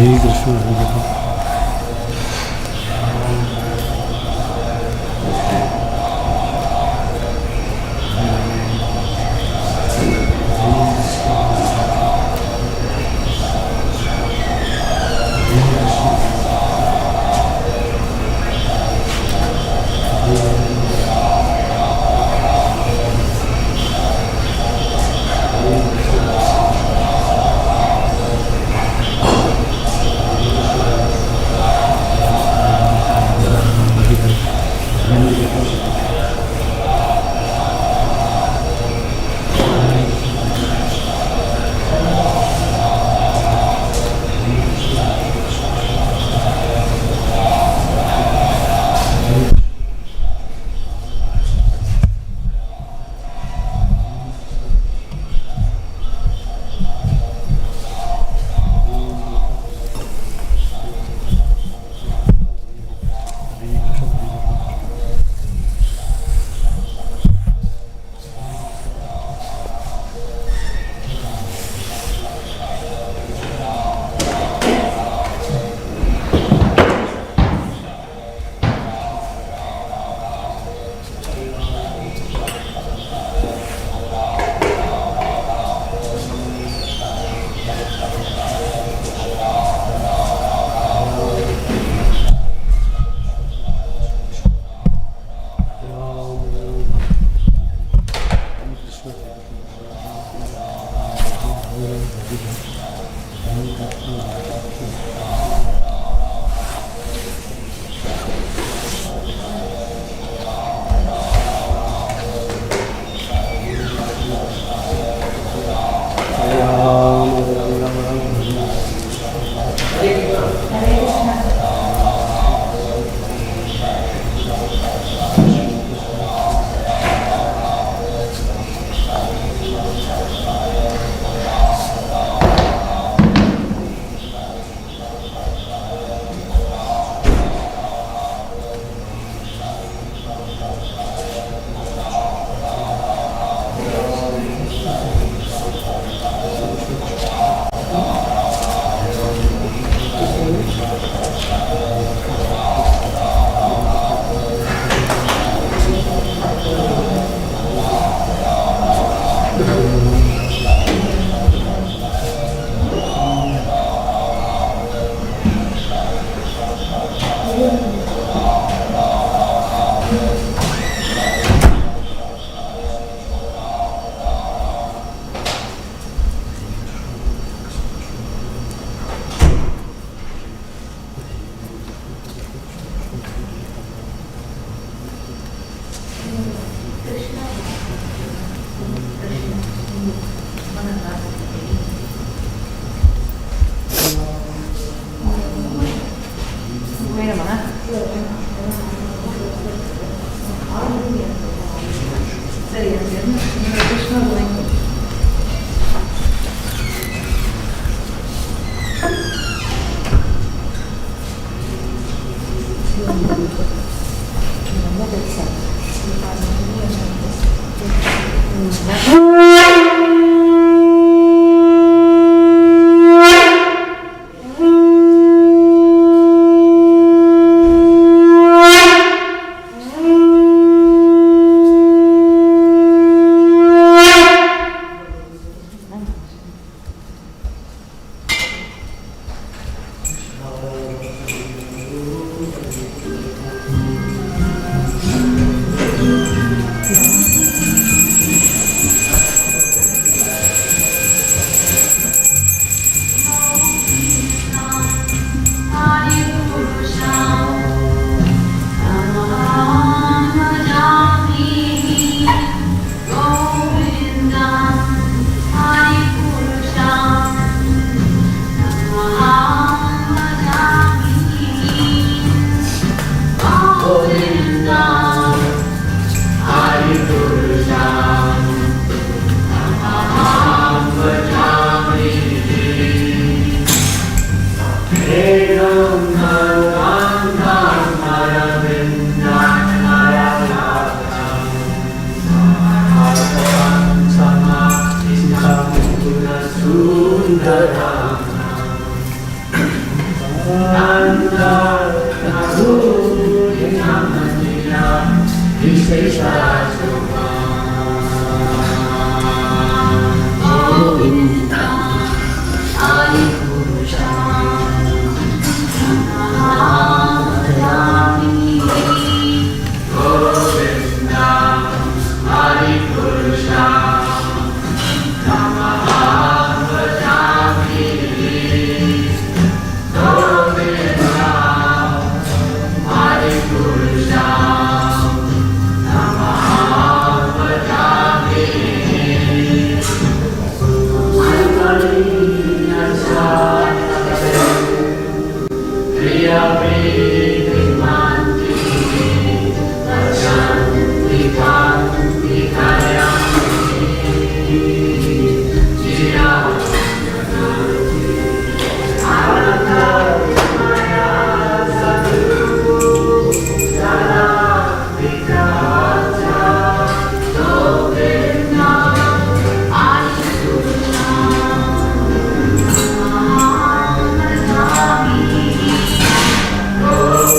Hare Krishna, Hare Krishna. Oh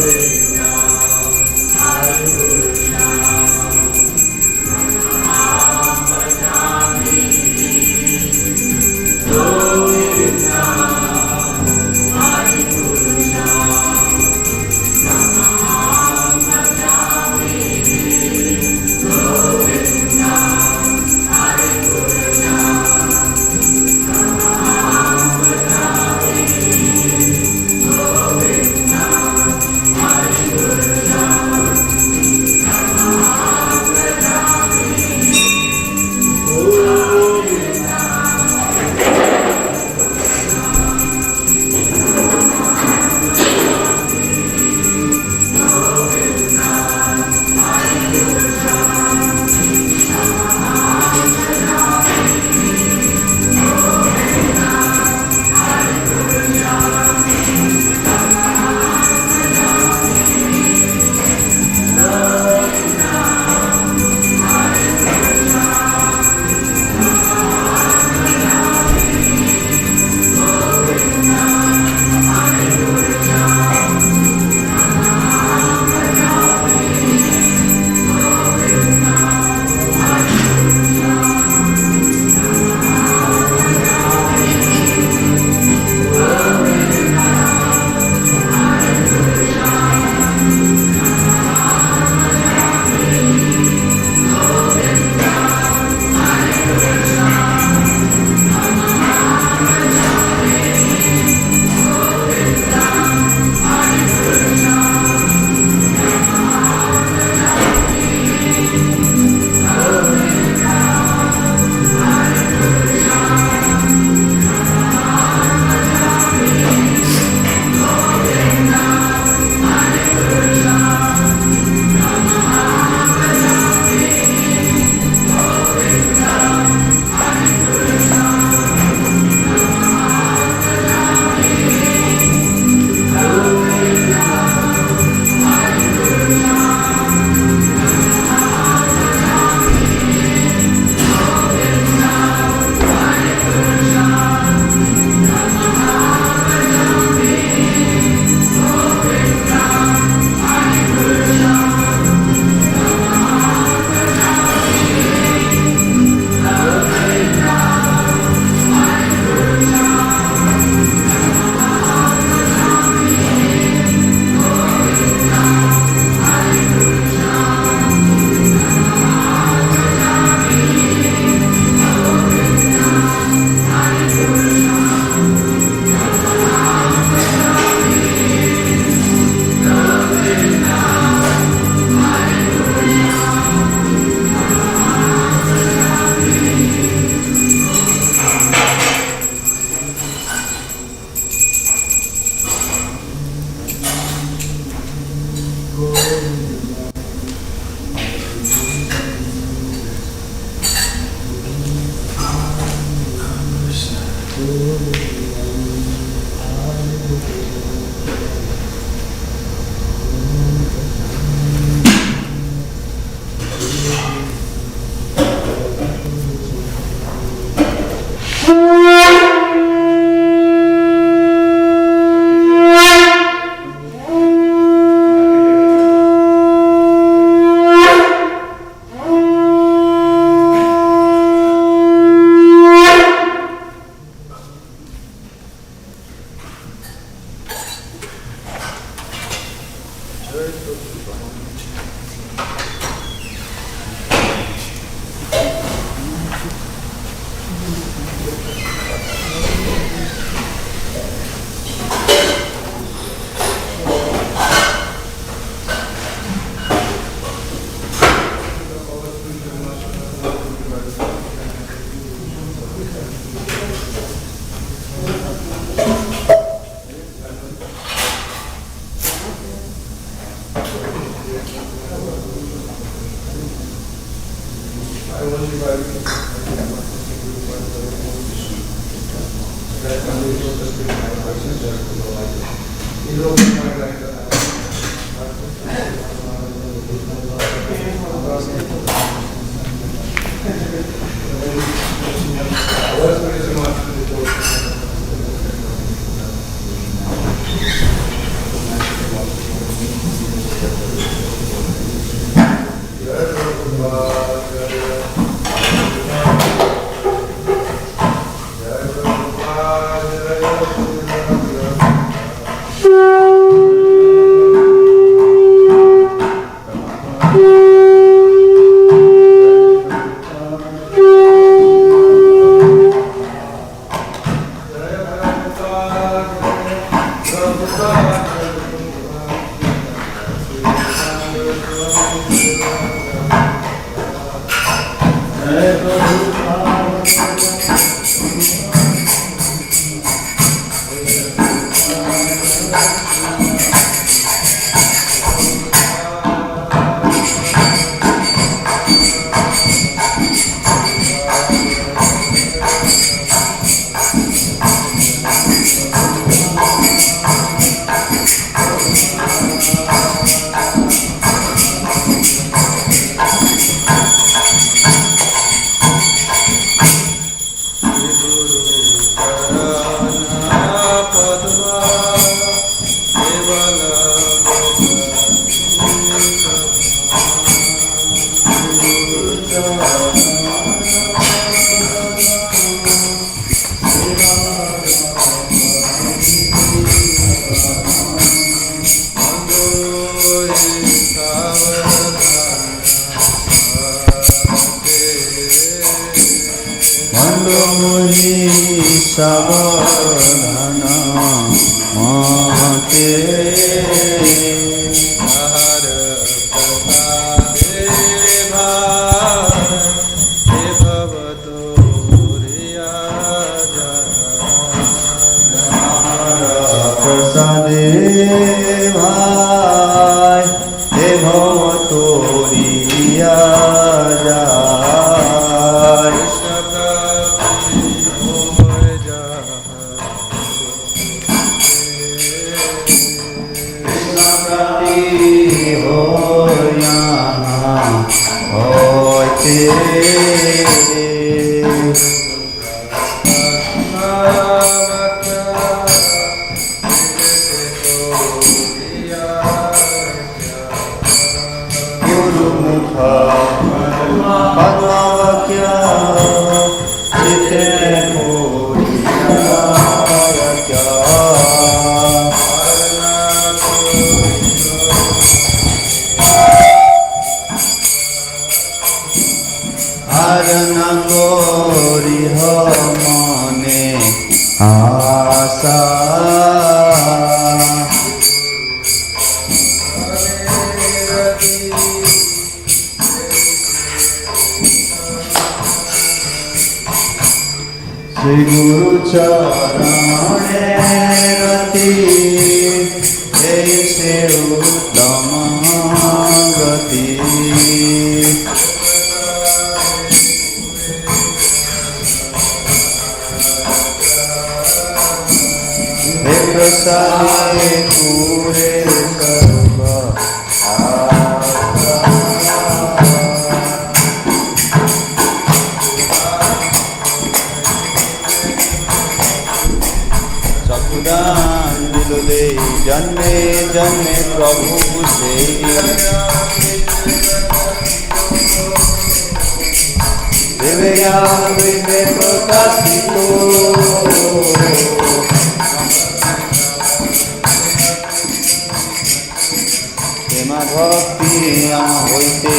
Prema ভক্তি আম হইতে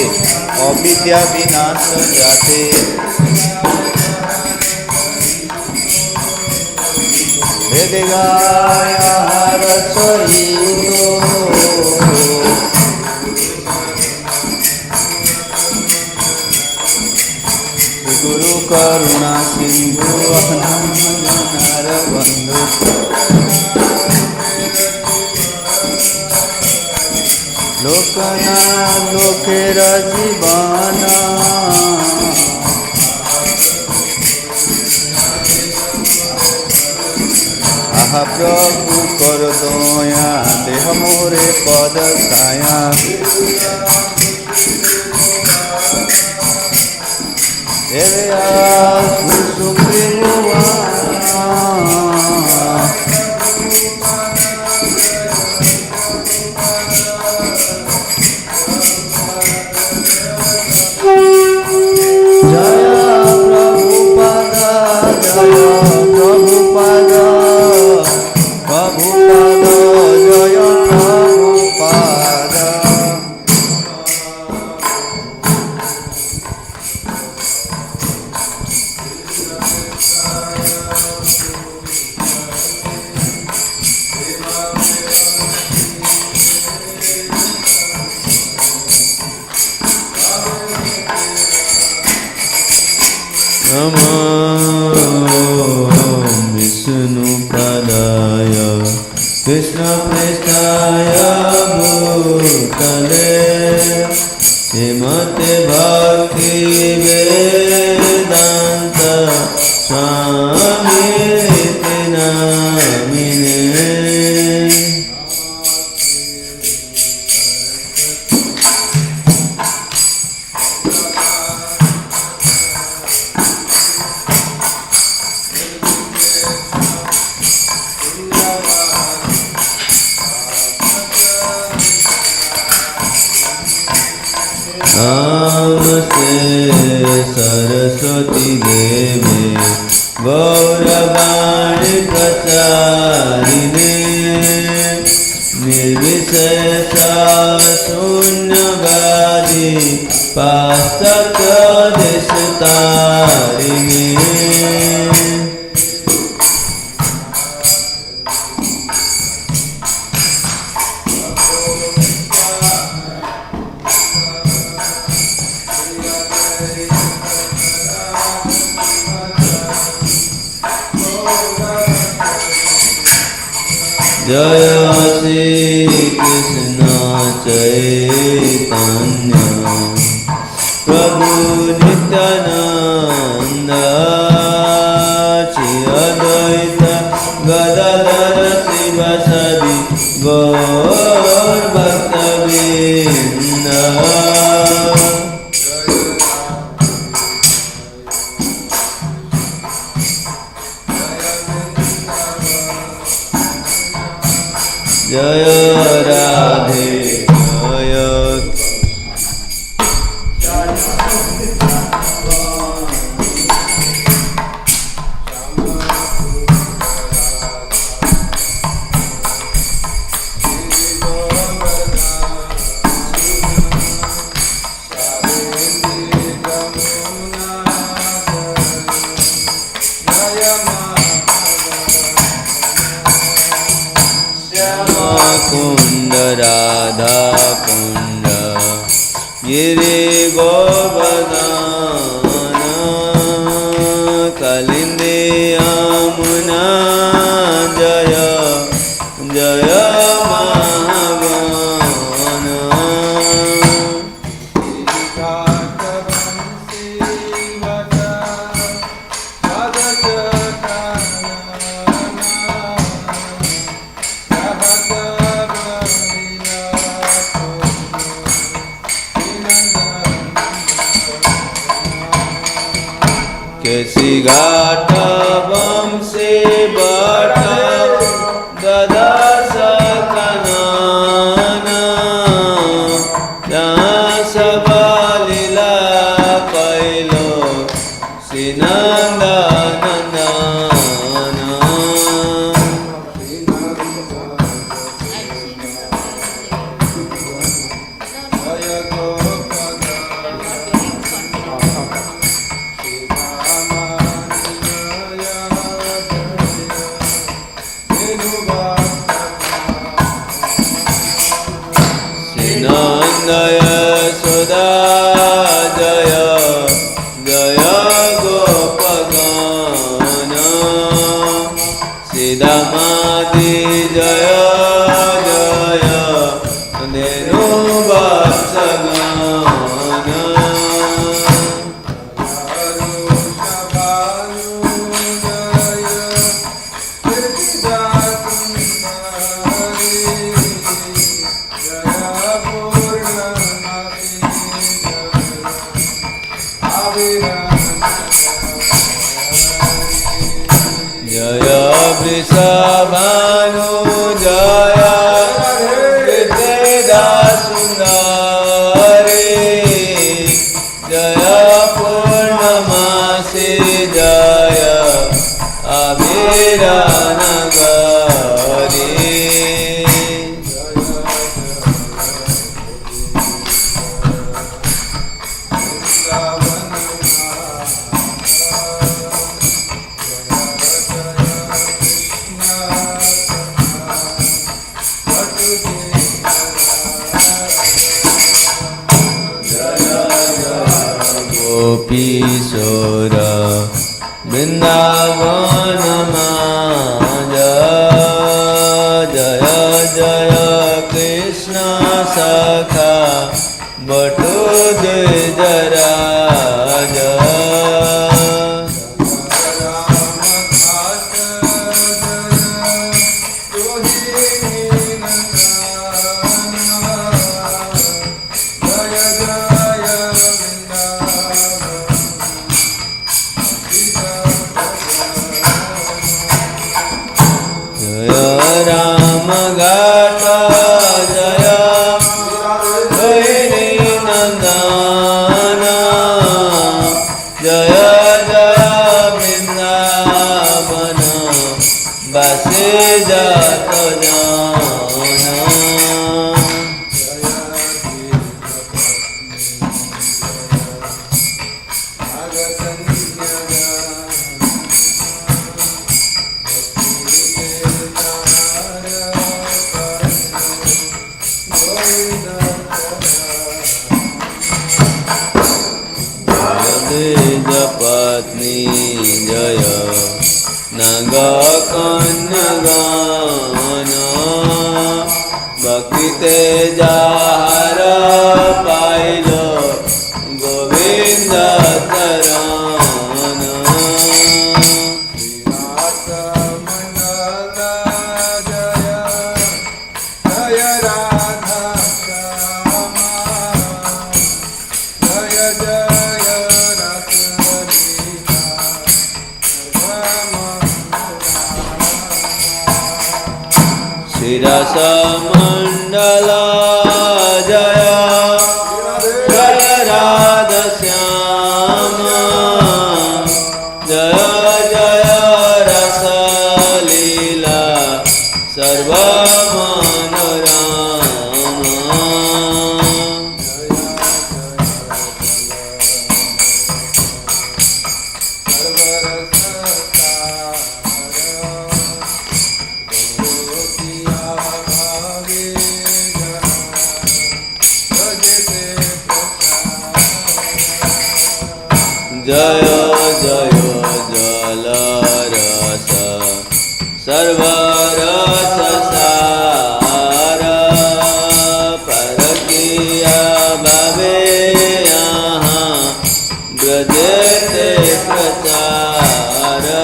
অবিদ্যা বিনাশ যাতে বেদে গায় রচয়িত গুরু করুণা সিন্ধু অহনার বন্ধু লোকনা লোকের জীবন আহা প্রভু কর দয়া দেহ মোরে পদ ছায়া এরে সুপ্রেম Krishna Prestaya Bhutale Himate Bhakti Vedanta Swami Namine Namaste Saraswati Devi Gauravani Pracharine Nirvisesa Sunyavadi Pastakya Destarine Jaya Shri Krishna Chaitanya Prabhu Nityananda Shri Advaita Gadadhara Sivasadi Gaur Bhakta Vrinda Jaya Radhe Jaya Kunda Radha Kunda Giri Govardhana Kalindi Yamuna Jaya Jaya Mahavana Kesi Gata Vamsi Bata Dada Sakanana Dasa Balila Kailo Sinanda Nandana Nanda Yasoda Jaya Jaya Gopagana Siddhamati Jaya Jaya Nenu Vatsagana Jaya Vrishabhanu Jaya Vikreda Sundari Jaya Purnamasi Jaya Abhira Nagari Gopishora Vrindavan Maja Jaya Jaya Krishna Sakha Batu Dejaraja Ram Gata Jaya Rohini Nandana Jaya Jaya Vrindavana Base Jata Jana Patni Jaya Naga Kanyagana Bhakti Tejahara Pailo Govinda Tarana Rasa Mandala Jaya Jaya Radha Syama Jaya Jaya Rasa Leela Sarva Manorama Jaya Jaya Jala Rasa Sarva Rasa Sara Parakiya Bhave Yaha Brajete Prachara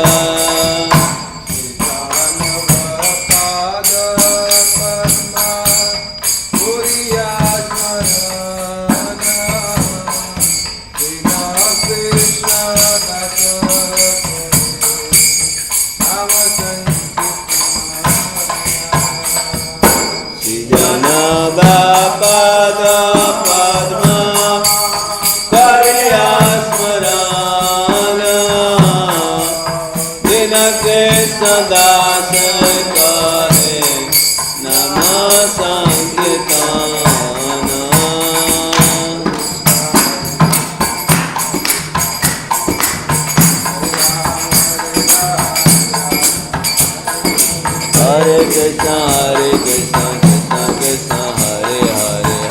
Krishna, Hare Krishna, Krishna Krishna, Hare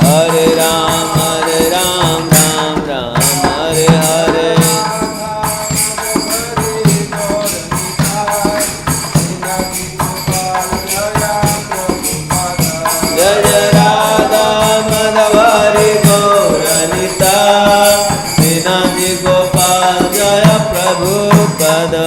Hare, Hare Ram, Ram Ram, Hare Hare. Jai Jai Radha Madhav Hari Gaur Nitai, Srinaji Gopal Jaya Prabhupada.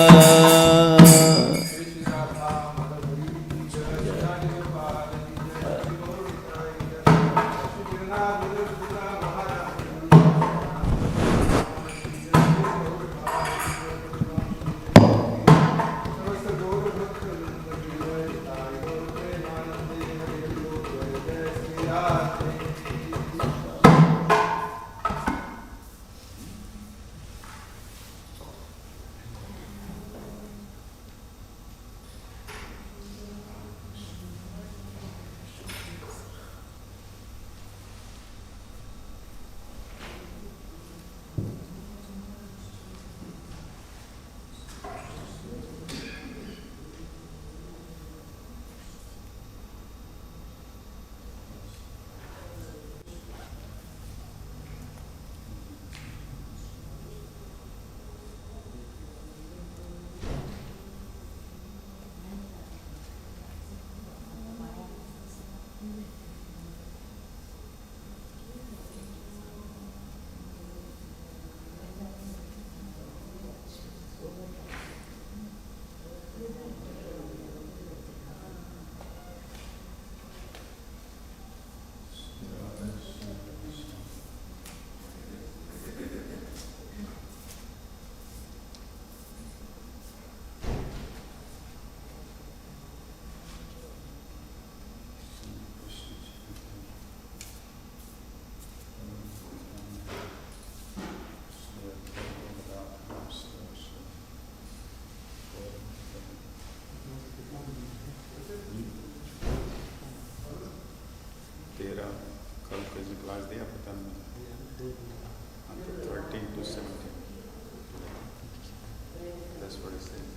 तेरा कल के जो class दिया पता नहीं 13 to 17. That's what it says.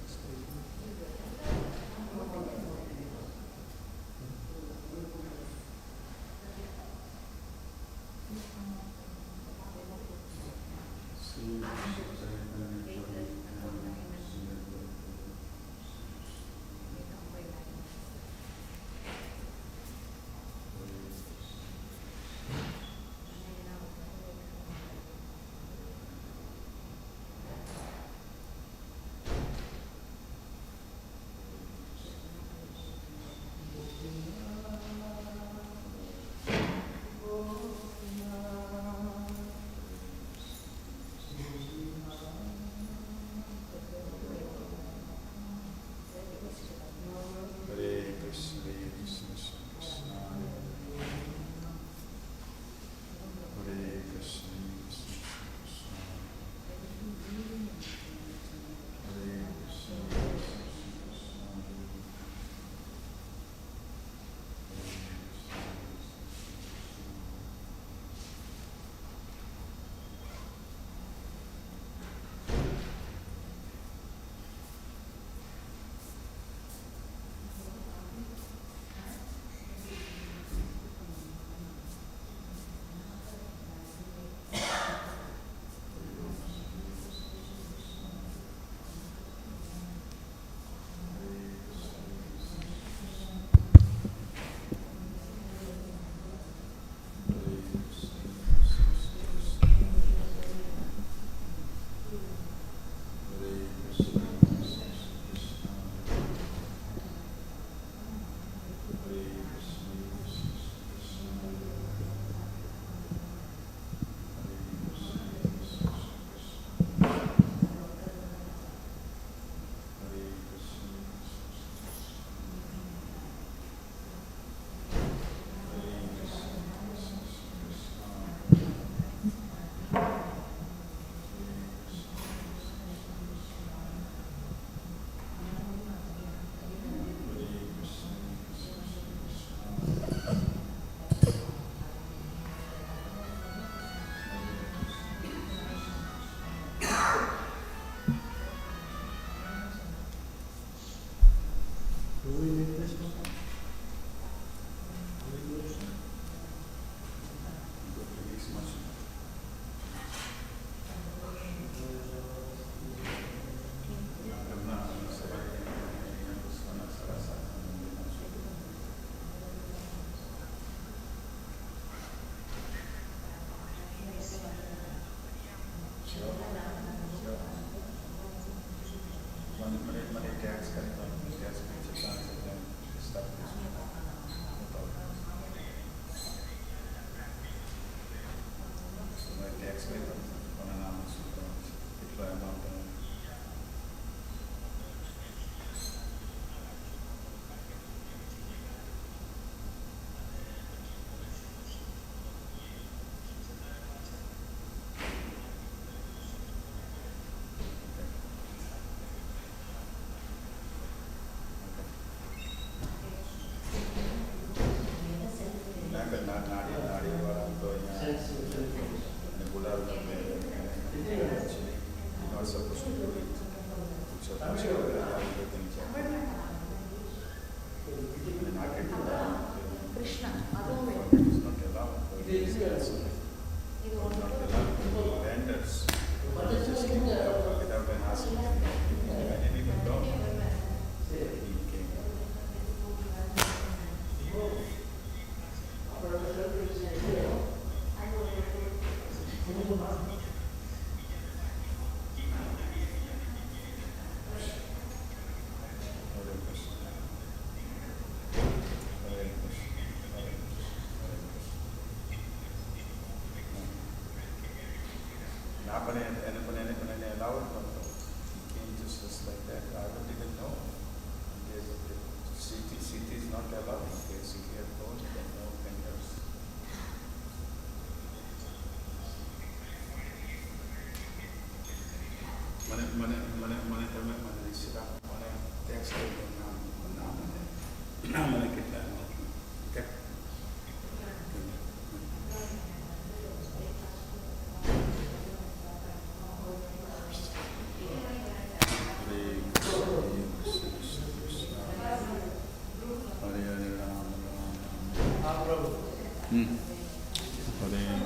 Hare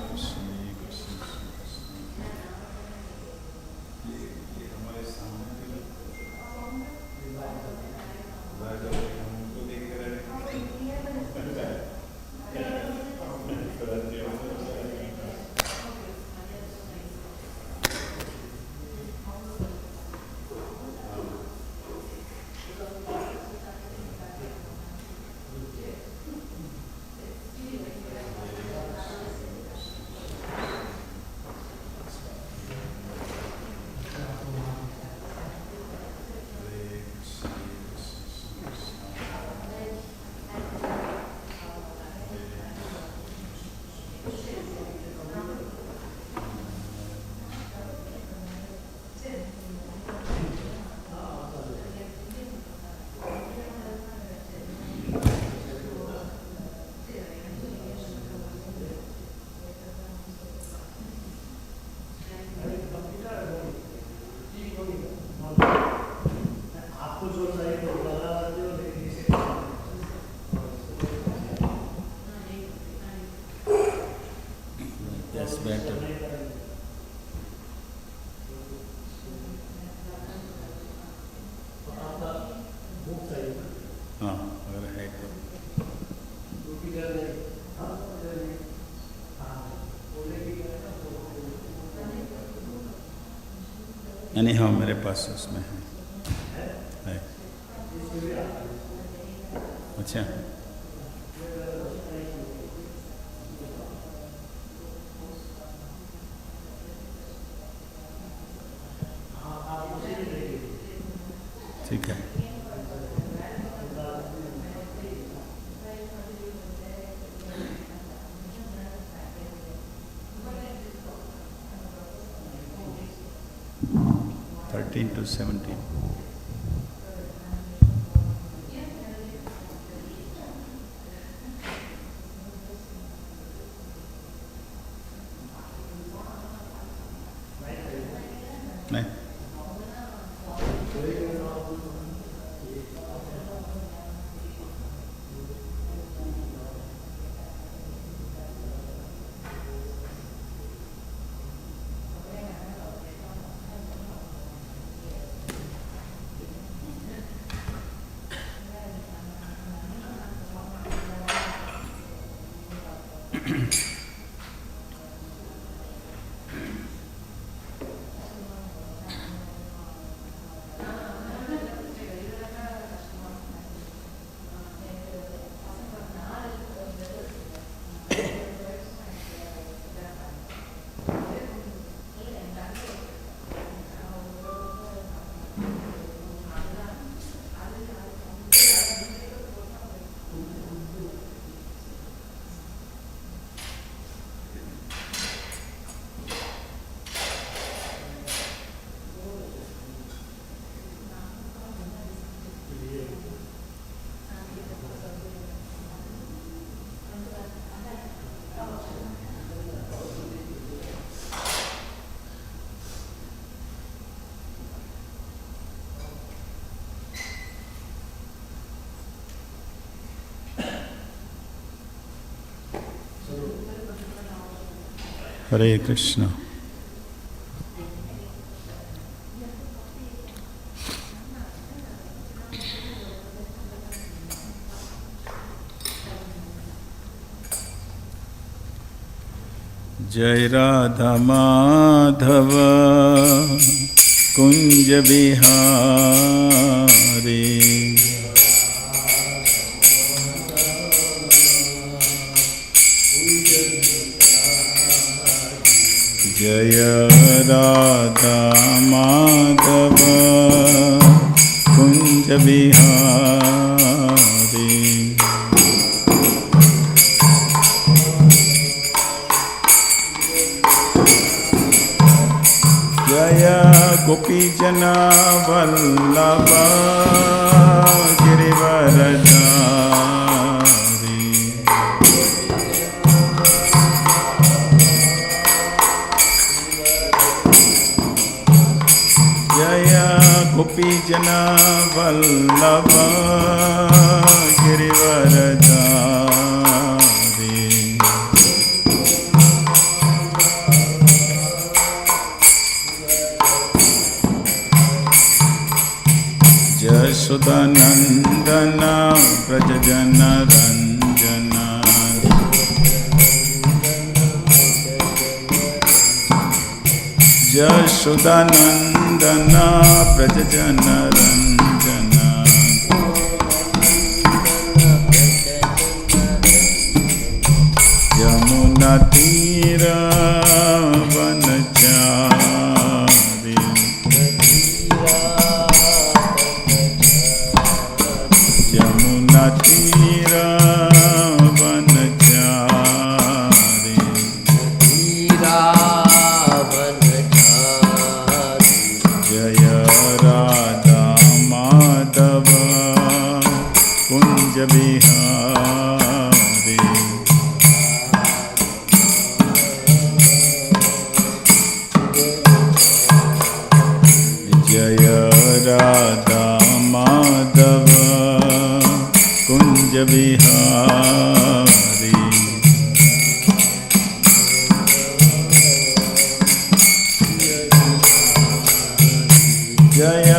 Krishna, Krishna That's better. हाँ अगर है तो नहीं, हाँ मेरे पास उसमें है। अच्छा ठीक है। (13 to 17) नहीं हरे कृष्ण। जय राधा माधव कुंज बिहारी, जय राधा माधव कुंज बिहारी, जय गोपी जना वल्लभ गिरिवरधारी, जय गोपी जना वल्लभ गिरिवरधारी। यशोदानंदन व्रजजन रंजन यमुना तीर वनचारी यमुना तीर वनचारी जय राधा माधव कुंज बिहारी जय राधा माधव कुंज बिहारी जय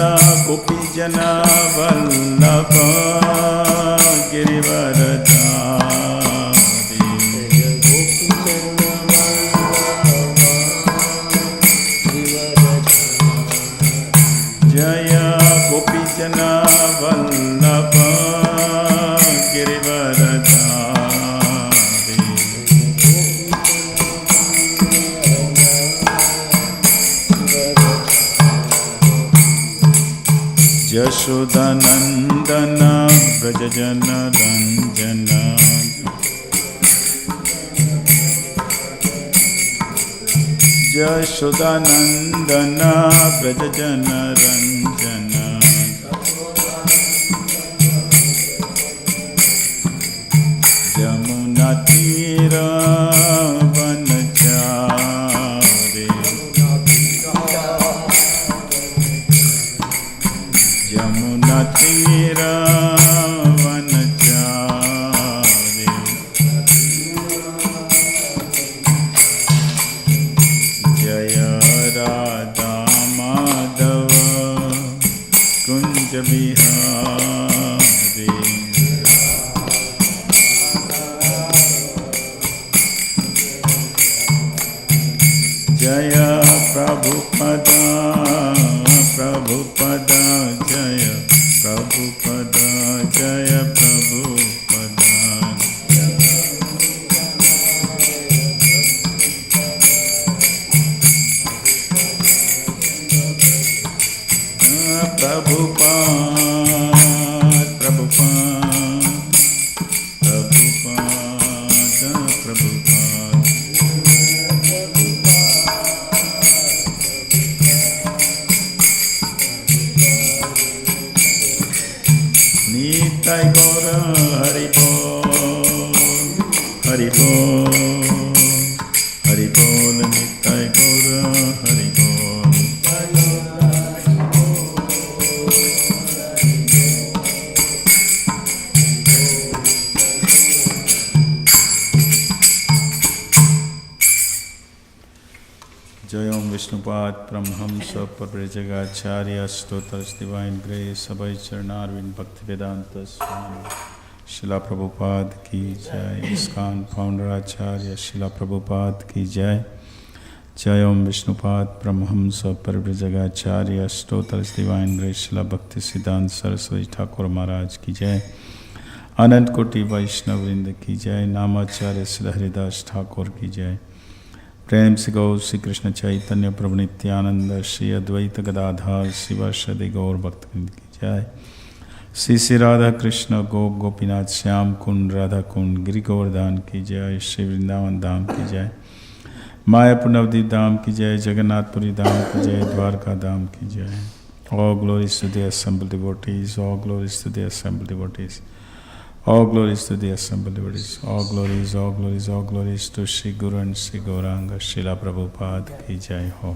गोपी जना वल्लभ गिरिवरधारी जय गोपी जना वल्लभ गिरिवरधारी यशोदानंदन व्रजजन रंजन यशोदानंदन व्रजजन रंजन यमुना तीर वनचारी यमुना तीर वनचारी जय राधा माधव कुंज बिहारी जय प्रभुपदा प्रभुपदा जय प्रभुपदा जय प्रभुपदा प्रभुपाद प्रभुपाद प्रभुपाद प्रभुपाद निताय गौर हरि बोल हरि बोल हरि बोल निताय गौर हरि बोल जय ओम विष्णुपाद परमहंस परिव्राजकाचार्य स्तोत्रस डिवाइन ग्रेस अभय चरणारविंद भक्ति वेदांत स्वामी शिला प्रभुपाद की जय। इस्कॉन फाउंडर आचार्य शिला प्रभुपाद की जय। जय ओम विष्णुपाद परमहंस परिव्राजकाचार्य स्तोत्रस डिवाइन ग्रेस शिला भक्ति सिद्धांत सरस्वती ठाकुर महाराज की जय। अनंत कोटि वैष्णव वृंद की जय। नामाचार्य श्री हरिदास ठाकुर की जय। प्रेम से गौ श्री कृष्ण चैतन्य प्रभु नित्यानंद श्री अद्वैत गदाधार शिवासदि गौर भक्तवृंद की जय। श्री श्री राधा कृष्ण गोपीनाथ श्याम कुंड राधा कुंड गिरि गोवर्धन की जय। श्री वृंदावन धाम की जय। मायापुर नवदीप धाम की जय। जगन्नाथपुरी धाम की जय। द्वारका धाम की जय। All glories to the assembled devotees. All glories to the assembled devotees. All glories to the assembled devotees. All glories, all glories, all glories to Shri Guru and Shri Gauranga Srila Prabhupada की जय हो।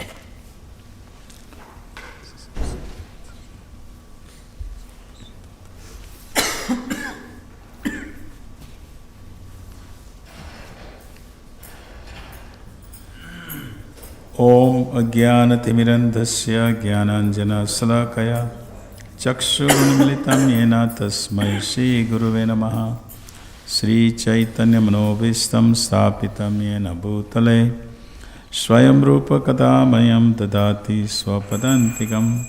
ओम अज्ञानतिमिरन्धस्य ज्ञानाञ्जनशलाकया चक्षुरुन्मिलितं येन तस्मै श्रीगुरुवे नमः। Sri Chaitanya Manovistam Stapitam Yena Bhutale Swayam Rupa Kadamayam Dadati Swapadantikam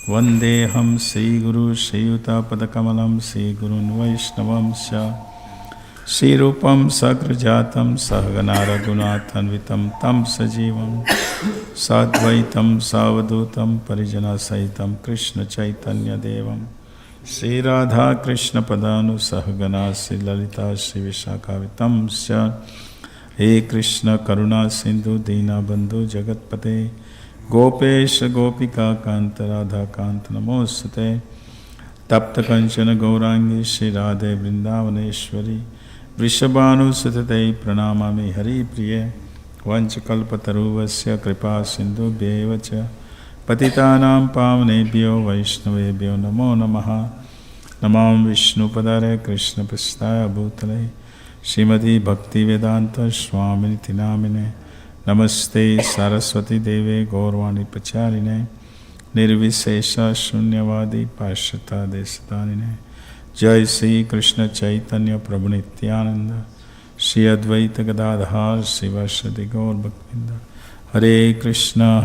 Vandeham Sri Guru Sri Yuta Padakamalam Sri Gurun Vaishnavam Sya Sri Rupam Sagrajatam Sahagana Raghunathanvitam Tam Sajivam Sadvaitam Savadutam Parijana Saitam Krishna Chaitanya Devam Sri Radha Krishna Padanu Sahagana Sri Lalita Sri Vishakavitam Sya He Krishna Karuna Sindhu Dina Bandhu Jagatpate Gopesh Gopika Kanta Radha Kanta Namostate Tapta Kanchana Gaurangi Shri Radhe Vrindavaneshwari Vrishabhanu Sutate Pranamami Hari Priye Vanchakalpataruvasya Kripa Sindhu Bhevacha Patitanam Pavanebhyo Vaishnavebhyo Namo Namaha Namam Vishnu Padare Krishna Prastaya Bhutale Srimati Bhakti Vedanta Swamiti Namine Namaste Saraswati Deve Gaurvani Pacharine Nirvisesha Shunyavadi Pashyata Desadanine Jai Sri Krishna Chaitanya Prabhu Nityananda Shri Advaita Gadadhar Srivasadi Gaur Bhaktinda Hare Krishna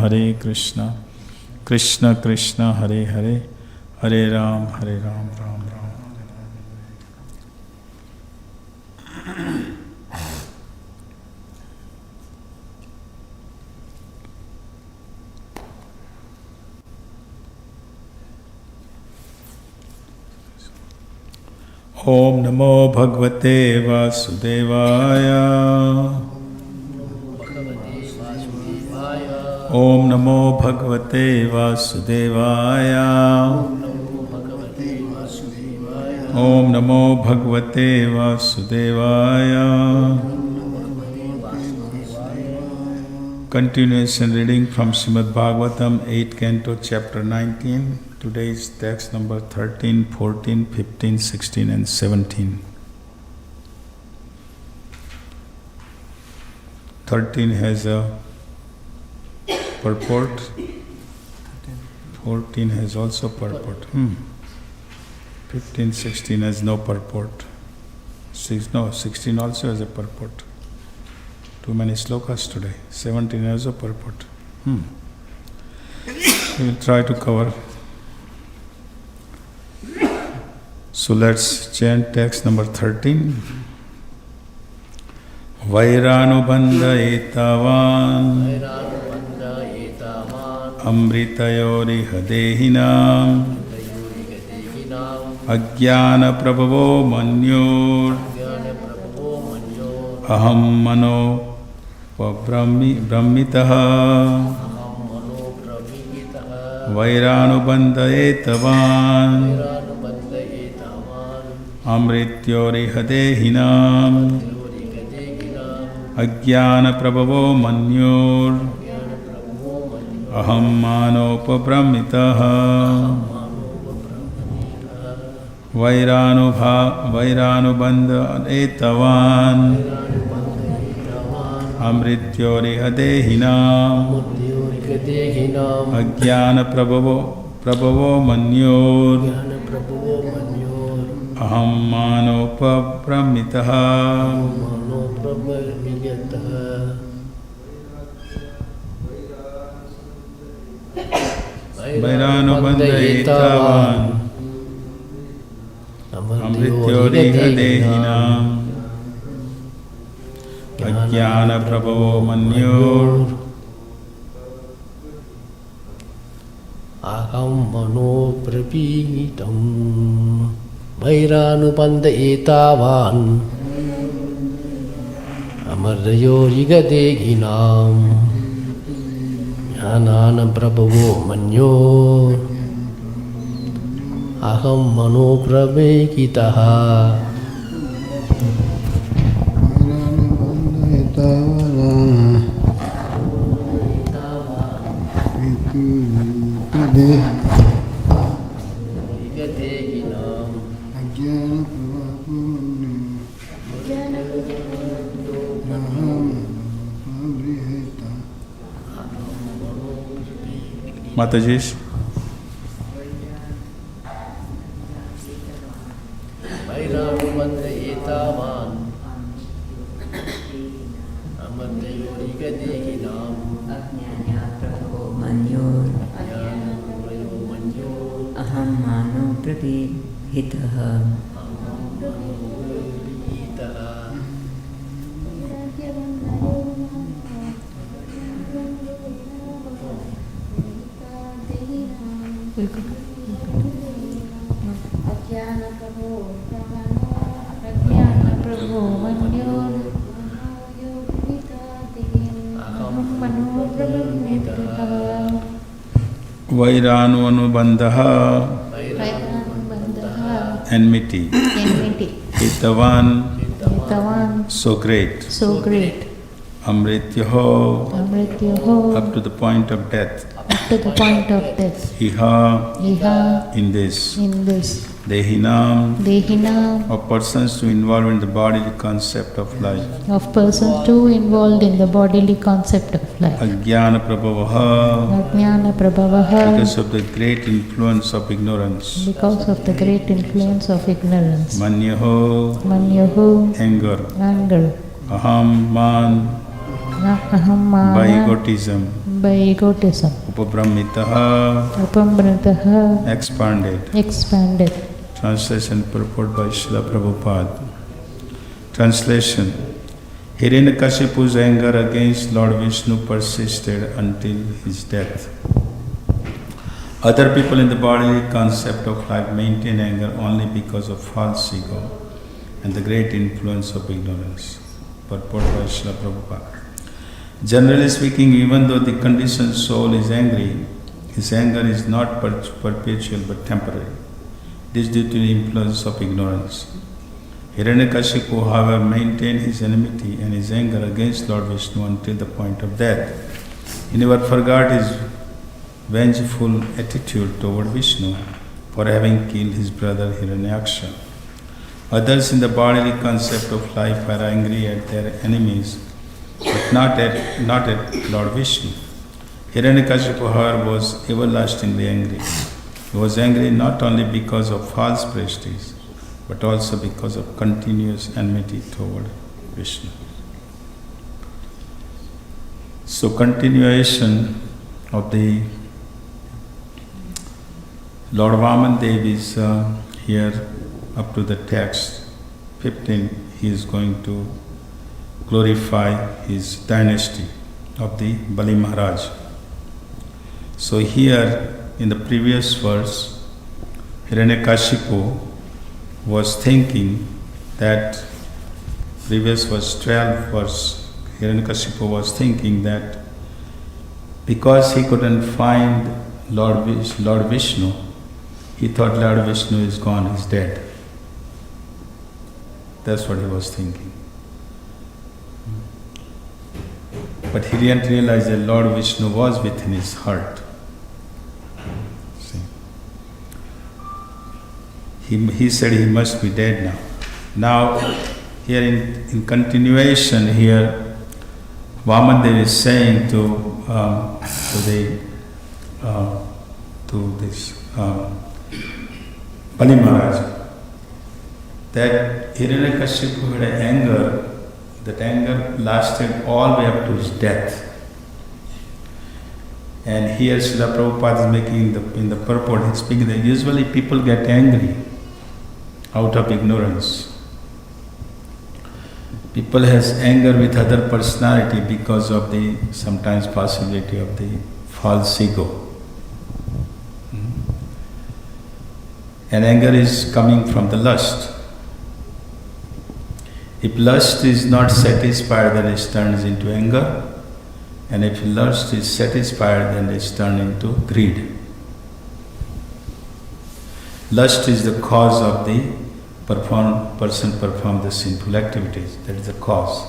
Krishna Krishna Hare Hare Hare Ram Ram Ram Om Namo Bhagavate Vasudevaya Om Namo Bhagavate Vasudevaya Om Namo Bhagavate Vasudevaya. Continuation reading from Srimad Bhagavatam 8th Canto Chapter 19. Today's text number 13, 14, 15, 16 and 17. 13 has a purport. 14 has also purport. 15, 16 has no purport. 16 also has a purport. Too many slokas today. 17 has a purport. We will try to cover. So let's chant text number 13. Vairānubandha etavan amritayoriha dehinam ajnana prabhavo manyor aham mano brahmitaha Vairānubandha etavan Amrityoriha dehinam Ajnana prabhavo manyor Aham manopabramitaha Vairānubandha etavan Amrityoriha dehinam Ajnana prabhavo manyor Aham manopabramitaha Vairānubandha etavan Amrityoriha dehinam Ajnana prabhavo manyor Aham manoprapītam Vairānubandha etavan Amrityoriha dehinam Jnana prabhavo manyor Aham manoprapītaha Mataji. Vairānubandha etavan Pravedhitaha. Vairanu Anubandha, enmity. Hitavan, so great. Amrityaho, up to the point of death. Iha, in this. Dehinam, of persons to involve in the bodily concept of life. Ajnana prabhavaha, because of the great influence of ignorance. Manyaho, anger. Aham, man, by egotism. Upabramitaha, expanded. Translation purport by Srila Prabhupada. Translation. Hiranyakashipu's anger against Lord Vishnu persisted until his death. Other people in the bodily concept of life maintain anger only because of false ego and the great influence of ignorance. Purport by Srila Prabhupada. Generally speaking, even though the conditioned soul is angry, his anger is not perpetual but temporary. This is due to the influence of ignorance. Hiranyakashipu, however, maintained his enmity and his anger against Lord Vishnu until the point of death. He never forgot his vengeful attitude toward Vishnu for having killed his brother Hiranyaksha. Others in the bodily concept of life are angry at their enemies, but not at Lord Vishnu. Hiranyakashipu, however, was everlastingly angry. He was angry not only because of false prestige, but also because of continuous enmity toward Vishnu. So, continuation of the Lord Vamandev is here up to the text 15. He is going to glorify his dynasty of the Bali Maharaj. So here in the previous verse, Hiranyakashipu was thinking that, previous verse 12 verse, Hiranyakashipu was thinking that because he couldn't find Lord Vishnu, he thought Lord Vishnu is gone, he's dead. That's what he was thinking. But he didn't realize that Lord Vishnu was within his heart. See? He said he must be dead now. Now, here in continuation here, Vamandev is saying to this Bali Maharaj that Hiranyakashipu had anger. That anger lasted all the way up to his death. And here Srila Prabhupada is making in the purport, he's speaking that usually people get angry out of ignorance. People has anger with other personality because of the sometimes possibility of the false ego. And anger is coming from the lust. If lust is not satisfied, then it turns into anger. And if lust is satisfied, then it turns into greed. Lust is the cause of the person perform the sinful activities. That is the cause.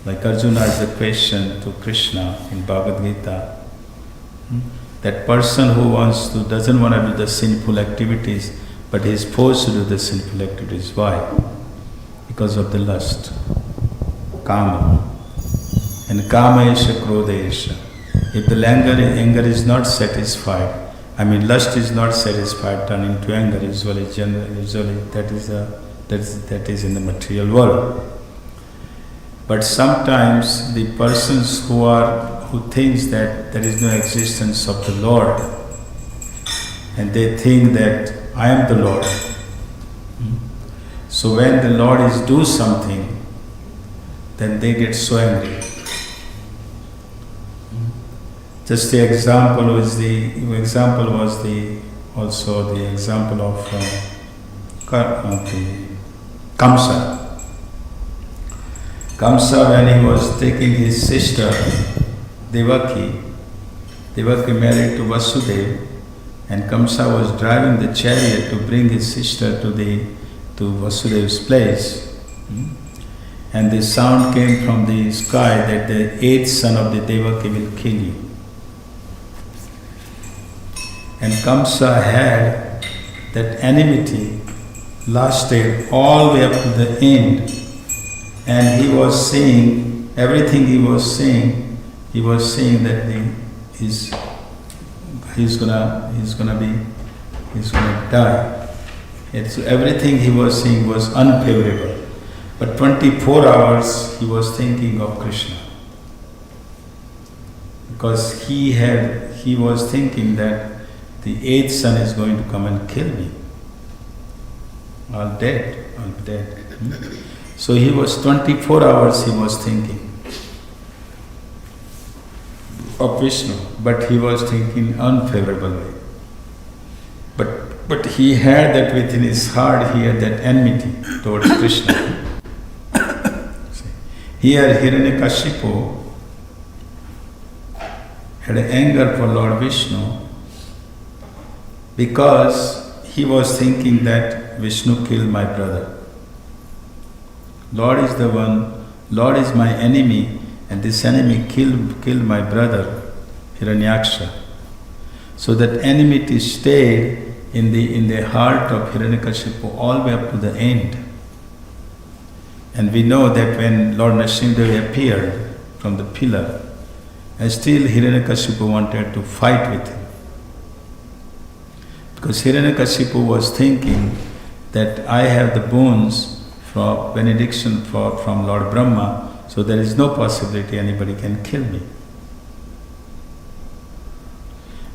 Like Arjuna asked the question to Krishna in Bhagavad Gita. That person who doesn't want to do the sinful activities, but he is forced to do the sinful activities. Why? Because of the lust, kama. And kama esha krodha esha. If the anger is not satisfied, lust is not satisfied, turn into anger. Usually that is in the material world. But sometimes the persons who thinks that there is no existence of the Lord, and they think that I am the Lord. So when the Lord is do something, then they get so angry. Just the example was the example of Kamsa. Kamsa, when he was taking his sister Devaki married to Vasudeva, and Kamsa was driving the chariot to bring his sister to Vasudeva's place. And the sound came from the sky that the eighth son of the Devaki will kill you. And Kamsa had that enmity lasted all the way up to the end. And he was saying, everything he was saying that he's gonna die. So everything he was saying was unfavorable. But 24 hours he was thinking of Krishna. Because he was thinking that the eighth son is going to come and kill me. I'll be dead. So he was 24 hours he was thinking of Vishnu, but he was thinking unfavorable way. But he had that within his heart, he had that enmity towards Krishna. Here Hiranyakashipu had an anger for Lord Vishnu because he was thinking that Vishnu killed my brother. Lord is the one, Lord is my enemy, and this enemy killed my brother, Hiranyaksha. So that enmity stayed in the heart of Hiranyakashipu all the way up to the end. And we know that when Lord Nrsimhadev appeared from the pillar, and still Hiranyakashipu wanted to fight with him. Because Hiranyakashipu was thinking that I have the boons for benediction from Lord Brahma, so there is no possibility anybody can kill me.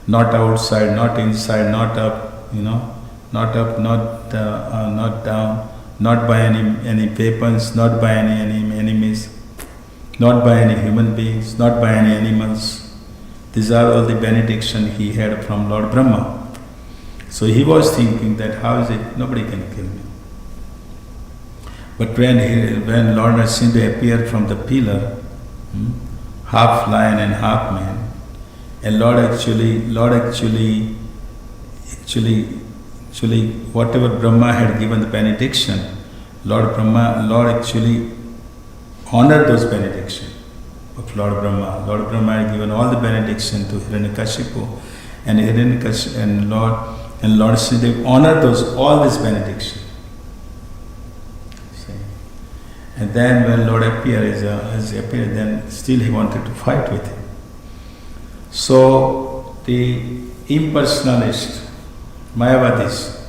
Not outside, not inside, not up, not up, not down, not by any weapons, not by any enemies, not by any human beings, not by any animals. These are all the benediction he had from Lord Brahma. So he was thinking that how is it nobody can kill me. But when Lord Nrsimhadev appeared from the pillar, half lion and half man, and Lord actually whatever Brahma had given the benediction, Lord actually honored those benediction of Lord Brahma. Lord Brahma had given all the benediction to Hiranyakashipu, and Lord Nrsimhadev honored all this benediction. And then when Lord appeared, then still he wanted to fight with him. So the impersonalist, Mayavadis,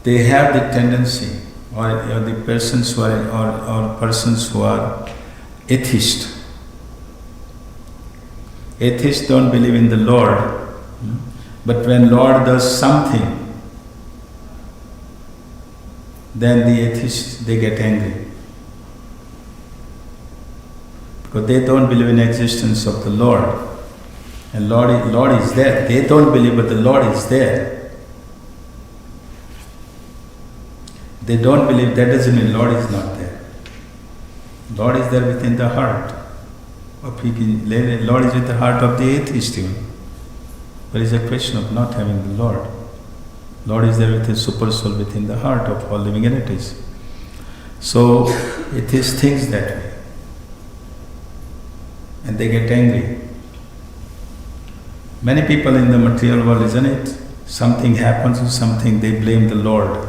they have the tendency, or the persons who are atheists. Atheists don't believe in the Lord, but when Lord does something, then the atheists, they get angry. Because they don't believe in the existence of the Lord. And Lord is there. They don't believe, but the Lord is there. They don't believe, that doesn't mean Lord is not there. Lord is there within the heart. Lord is in the heart of the atheist even. But it's a question of not having the Lord. Lord is there with his super soul within the heart of all living entities. So it is things that way. And they get angry. Many people in the material world, isn't it? Something happens to something, they blame the Lord.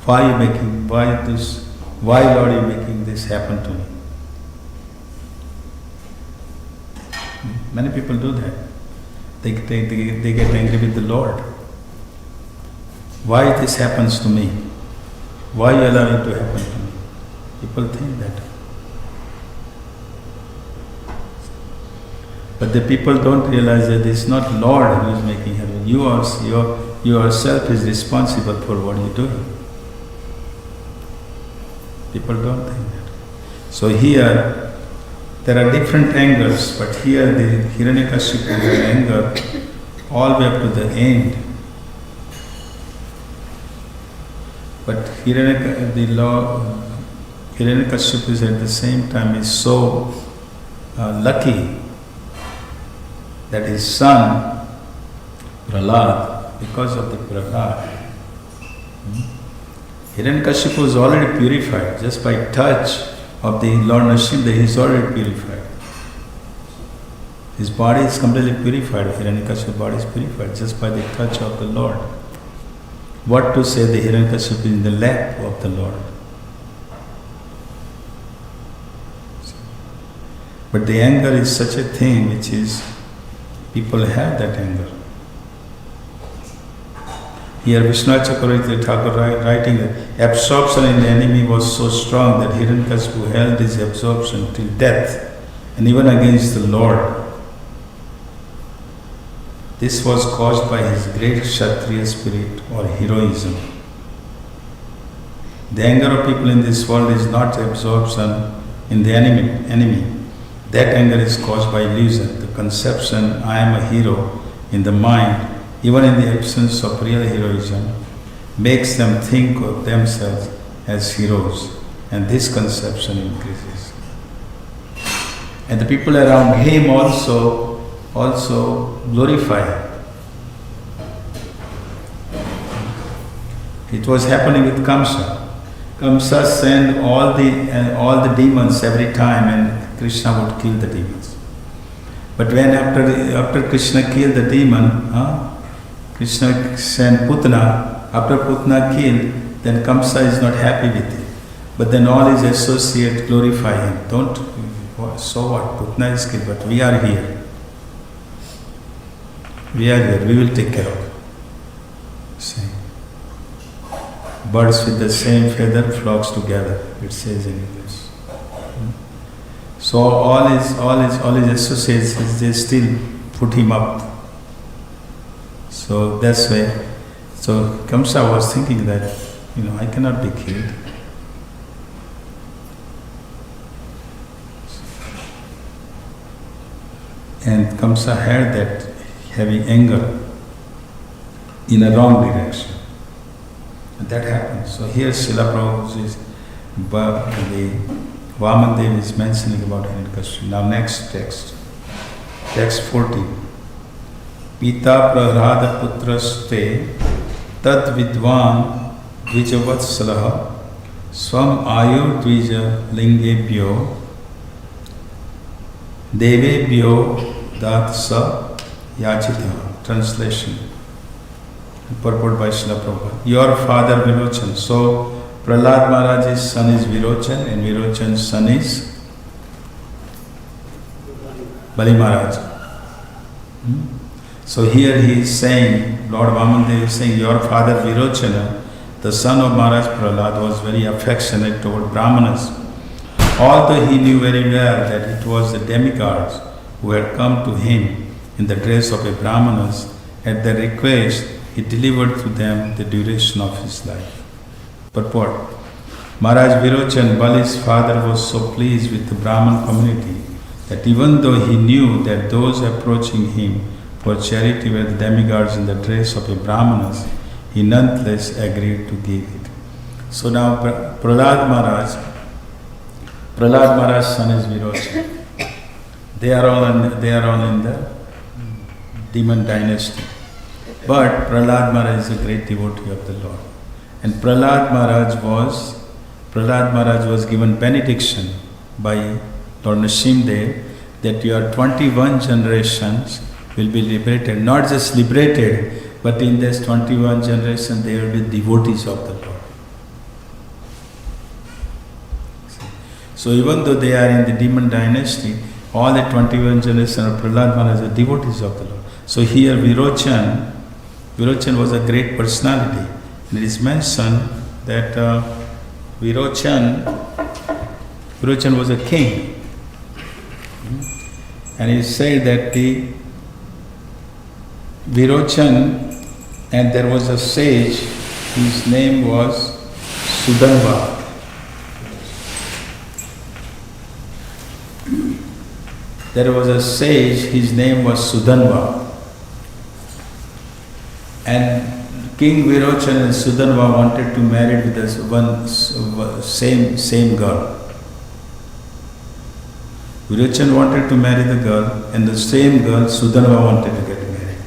Why Lord, are you making this happen to me? Many people do that. They get angry with the Lord. Why this happens to me? Why you allow it to happen to me? People think that. But the people don't realize that it's not Lord who is making heaven. You yourself is responsible for what you do. People don't think that. So here, there are different angers, but here the Hiranyakashipu anger all the way up to the end. But Hiranyakashipu is at the same time is so lucky that his son Prahlad, because of the Prahlad, Hiranyakashipu is already purified just by touch of the Lord Nrsimha. He is already purified. His body is completely purified. Hiranyakashipu's body is purified just by the touch of the Lord. What to say the Hiranyakashipu is in the lap of the Lord. But the anger is such a thing which is, people have that anger. Here Vishnu Chakravarti Thakur writing that absorption in the enemy was so strong that Hiranyakashipu held his absorption till death and even against the Lord. This was caused by his great Kshatriya spirit or heroism. The anger of people in this world is not absorption in the enemy. That anger is caused by illusion, the conception, I am a hero in the mind, even in the absence of real heroism, makes them think of themselves as heroes, and this conception increases. And the people around him also glorify him. It was happening with Kamsa. Kamsa sent all the demons every time, and Krishna would kill the demons. But when after Krishna killed the demon, Krishna sent Putna. After Putna killed, then Kamsa is not happy with it. But then all his associates glorify him. So what? Putna is killed, but we are here. We are here. We will take care of it. See? Birds with the same feather flocks together, it says in English. So all his associates, they still put him up. So that's why. So Kamsa was thinking that, I cannot be killed. And Kamsa had that heavy anger in a wrong direction. And that happened. So here Srila Prabhupada is, the Vamandev is mentioning about Hiranyakashipu. Now next text 40. Pita prahrada putraste tad vidvan dvijavatsalah swam ayu dvija lingebhyo devebhyo datsa yachita. Translation. Purport by Srila Prabhupada. Your father Virochan. So Prahlad Maharaj's son is Virochan, and Virochan's son is Bali Maharaj. So here he is saying, Lord Vamandev is saying, your father Virochana, the son of Maharaj Prahlad, was very affectionate toward Brahmanas. Although he knew very well that it was the demigods who had come to him in the dress of a Brahmanas, at their request, he delivered to them the duration of his life. Purport. Maharaj Virochan, Bali's father, was so pleased with the Brahman community that even though he knew that those approaching him for charity were the demigods in the dress of a Brahmanas, he nonetheless agreed to give it. So now Prahlad Maharaj's son is Virochan. They are all in the demon dynasty. But Prahlad Maharaj is a great devotee of the Lord. And Prahlad Maharaj was given benediction by Lord Nrsimha that your 21 generations will be liberated. Not just liberated, but in this 21 generation they will be devotees of the Lord. So even though they are in the demon dynasty, all the 21 generation of Prahlad Maharaj are devotees of the Lord. So here Virochan was a great personality. And it is mentioned that Virochan was a king. And he said that the Virochan, and there was a sage, his name was Sudanva. There was a sage, his name was Sudanva. And King Virochan and Sudanva wanted to marry with this same girl. Virochan wanted to marry the girl, and the same girl, Sudanva, wanted to get married.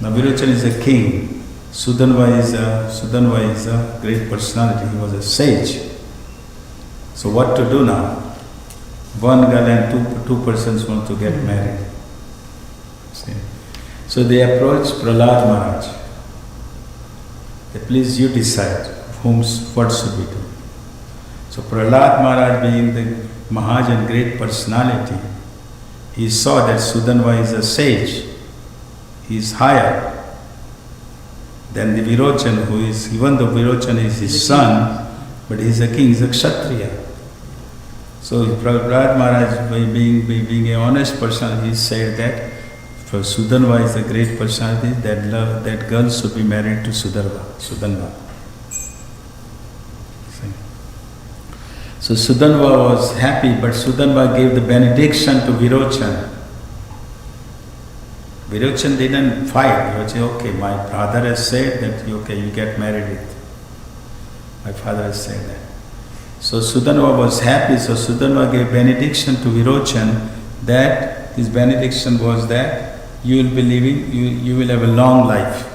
Now Virochan is a king. Sudanva is a great personality. He was a sage. So what to do now? One girl and two persons want to get married. See? So they approached Prahlad Maharaj. That please you decide what should we do. So Prahlad Maharaj, being the Mahajan, great personality, he saw that Sudanva is a sage. He is higher than the Virochan, who is, even though Virochan is his son, but he is a king, he is a Kshatriya. So Prahlad Maharaj, being an honest person, he said that for Sudanva is a great personality, that girl should be married to Sudanva. So Sudanva was happy, but Sudanva gave the benediction to Virochan. Virochan didn't fight. Virochan said, okay, my father has said that you get married with. My father has said that. So Sudanva was happy, so Sudanva gave benediction to Virochan, that his benediction was that you will be living, you will have a long life.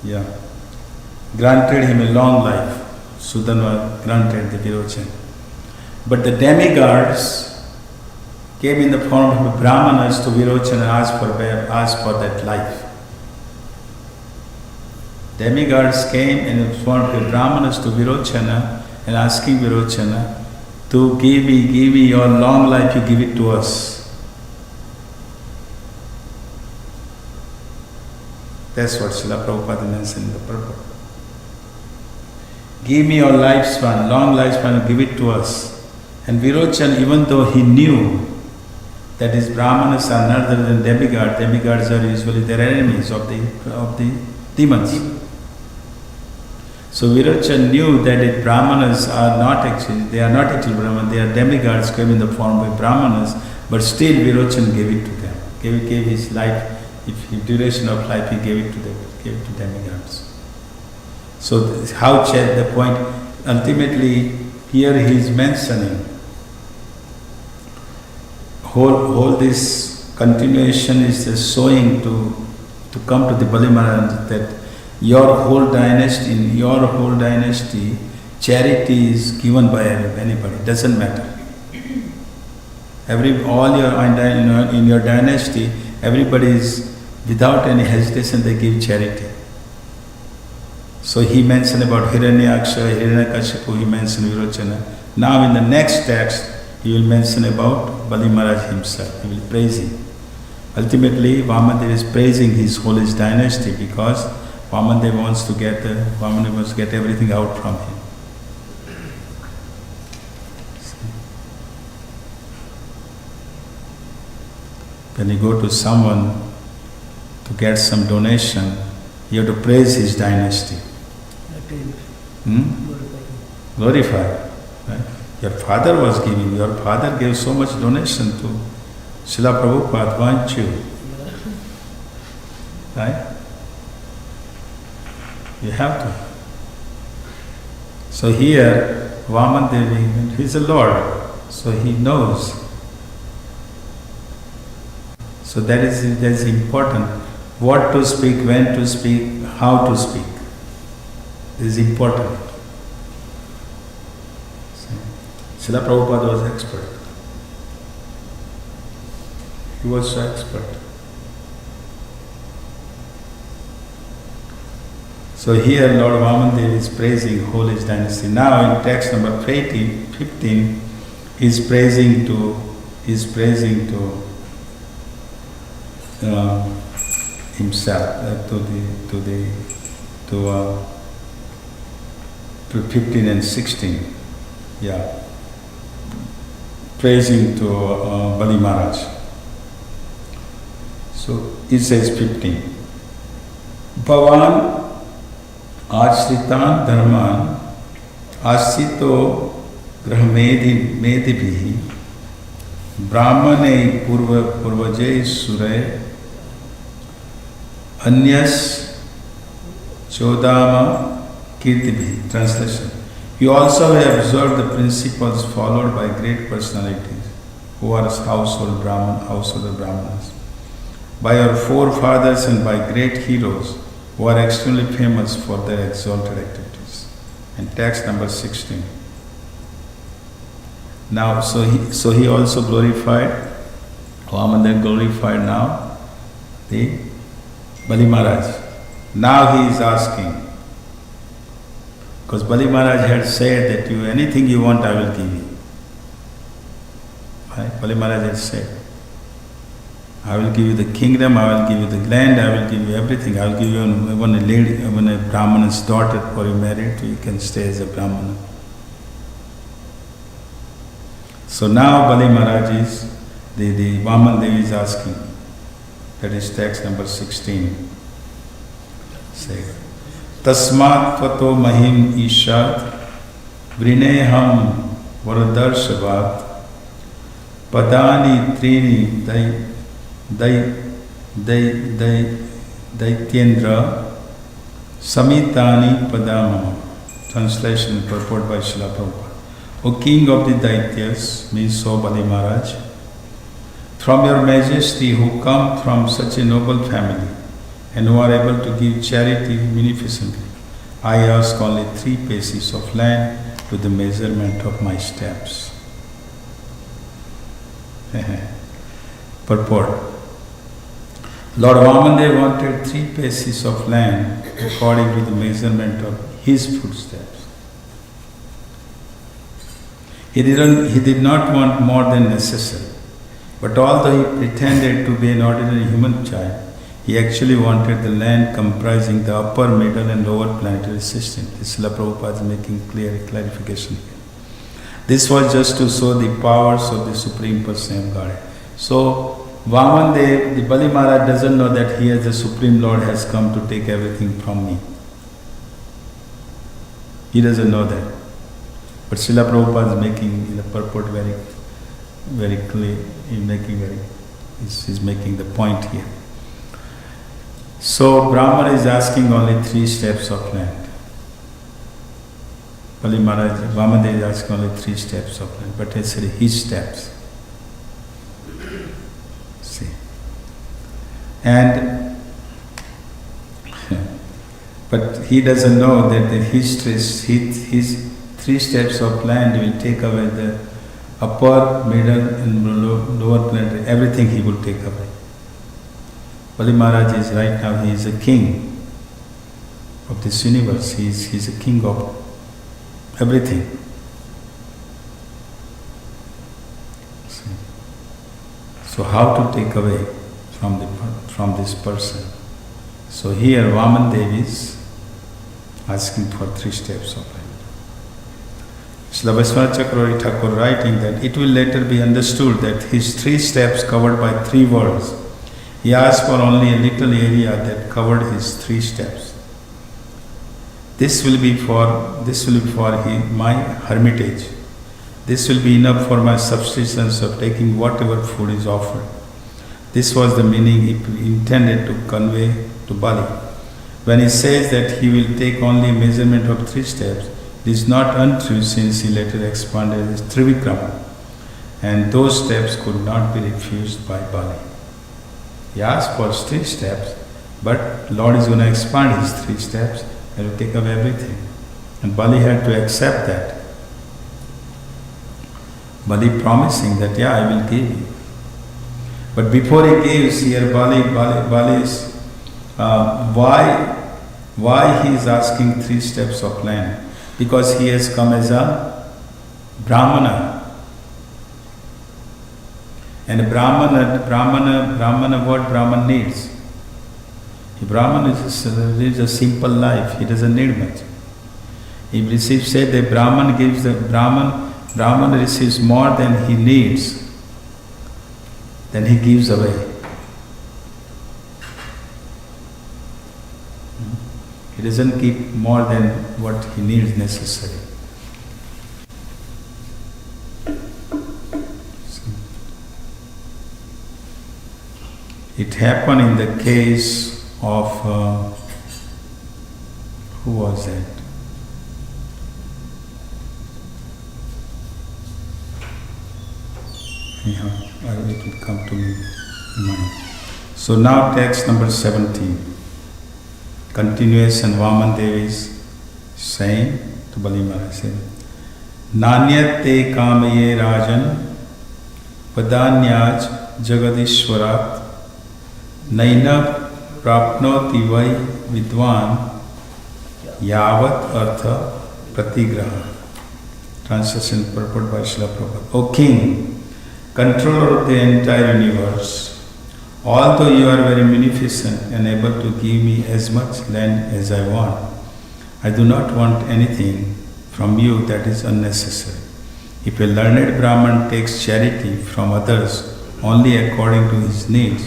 Yeah. Granted him a long life. Sudanva granted the Virochan. But the demigods came in the form of Brahmanas to Virochan and asked for that life. Demigods came in the form of Brahmanas to Virochana and asking Virochana to give me your long life, you give it to us. That's what Srila Prabhupada mentioned in the purport. Give me your lifespan, long lifespan, give it to us. And Virochan, even though he knew that his Brahmanas are none other than demigods, demigods are usually their enemies of the demons. So Virochan knew that the Brahmanas are not actually Brahmanas, they are demigods came in the form of Brahmanas, but still Virochan gave it to them, gave his life. If duration of life, he gave it to demigods. So how the point? Ultimately, here he is mentioning whole this continuation is just showing to come to the Bali Maharaj that in your whole dynasty, charity is given by anybody. It doesn't matter. In your dynasty, everybody is, without any hesitation, they give charity. So he mentioned about Hiranyaksha, Hiranyakashipu, he mentioned Virochana. Now in the next text, he will mention about Bali Maharaj himself. He will praise him. Ultimately, Vamandev is praising his whole dynasty because Vamandev wants to get everything out from him. When you go to someone to get some donation, you have to praise his dynasty. Glorify. Right? Your father was giving, your father gave so much donation to Srila Prabhupada, weren't you? Right? You have to. So here, Vamandev, he's a Lord, so he knows. So that is important. What to speak, when to speak, how to speak. This is important. Srila Prabhupada was expert. He was so expert. So here Lord Vamandev is praising whole his dynasty. Now in text number 15, he's praising to himself, to to 15 and 16. Yeah. Praising to Bali Maharaj. So it says 15. Bhavan Ashritan Dharman Asito Grahamedi Medibhi Brahmane Purvajay Sure Anyas Chodama Kirtibhi. Translation. You also have observed the principles followed by great personalities who are household Brahmanas, by our forefathers and by great heroes who are extremely famous for their exalted activities. And text number 16. Now, so he also glorified, Vamana glorified now the Bali Maharaj. Now he is asking, because Bali Maharaj had said that you anything you want I will give you. Right? Bali Maharaj had said, I will give you the kingdom, I will give you the land, I will give you everything. I will give you even a lady, even a Brahmana's daughter for you married to, you can stay as a Brahmana. So now Bali Maharaj is, the Vaman Devi is asking, that is text number 16. Say, Tasmat Pato Mahim Ishat Vrineham Varadarshavat Padani Trini Daityendra Samitani Padama. Translation and purport by Srila Prabhupada. O King of the Daityas, means O Bali Maharaj, from your majesty who come from such a noble family and who are able to give charity munificently, I ask only 3 paces of land with the measurement of my steps. Purport. Lord Vamandev wanted 3 paces of land according to the measurement of his footsteps. He did not want more than necessary. But although he pretended to be an ordinary human child, he actually wanted the land comprising the upper, middle and lower planetary system. This Srila Prabhupada is making clarification here. This was just to show the powers of the Supreme Person of Godhead. So, Vamandev, the Bali Maharaj doesn't know that he as the Supreme Lord has come to take everything from me. He doesn't know that. But Srila Prabhupada is making the purport very clear. He's making the point here. So Brahmana is asking only 3 steps of land. Bali Maharaj, Vamandev is asking only 3 steps of land, but it's his steps. See. And but he doesn't know that his 3 steps of land will take away the upper, middle and lower planet, everything he will take away. Bali Maharaj is right now, he is a king of this universe. He is a king of everything. See? So how to take away from this person? So here Vaman Devi is asking for 3 steps of land. Srila Vaishnava Chakravarti Thakur writing that it will later be understood that his 3 steps covered by 3 worlds. He asked for only a little area that covered his 3 steps. This will be for my hermitage. This will be enough for my subsistence of taking whatever food is offered. This was the meaning he intended to convey to Bali. When he says that he will take only a measurement of 3 steps, it is not untrue, since he later expanded his Trivikrama, and those steps could not be refused by Bali. He asked for 3 steps, but Lord is going to expand his 3 steps and will take away everything. And Bali had to accept that. Bali promising that, yeah, I will give you. But before he gives, here Bali is, why he is asking 3 steps of land? Because he has come as a Brahmana. And Brahmana, what Brahman needs? The Brahman lives a simple life. He doesn't need much. He receives, say the Brahman gives the Brahman receives more than he needs, then he gives away. He doesn't keep more than what he needs necessary. It happened in the case of who was that? Yeah, it will come to me in mind. So now text number 17. Continuation. Vaman Dev is saying to Bali Maharaj, Nanyat te kamaye rajan padanyaj jagadishwarat naina prapnoti vai vidwan yavat artha pratigraha. Translation purport by Srila Prabhupada. O King, controller of the entire universe, although you are very munificent and able to give me as much land as I want, I do not want anything from you that is unnecessary. If a learned Brahman takes charity from others only according to his needs,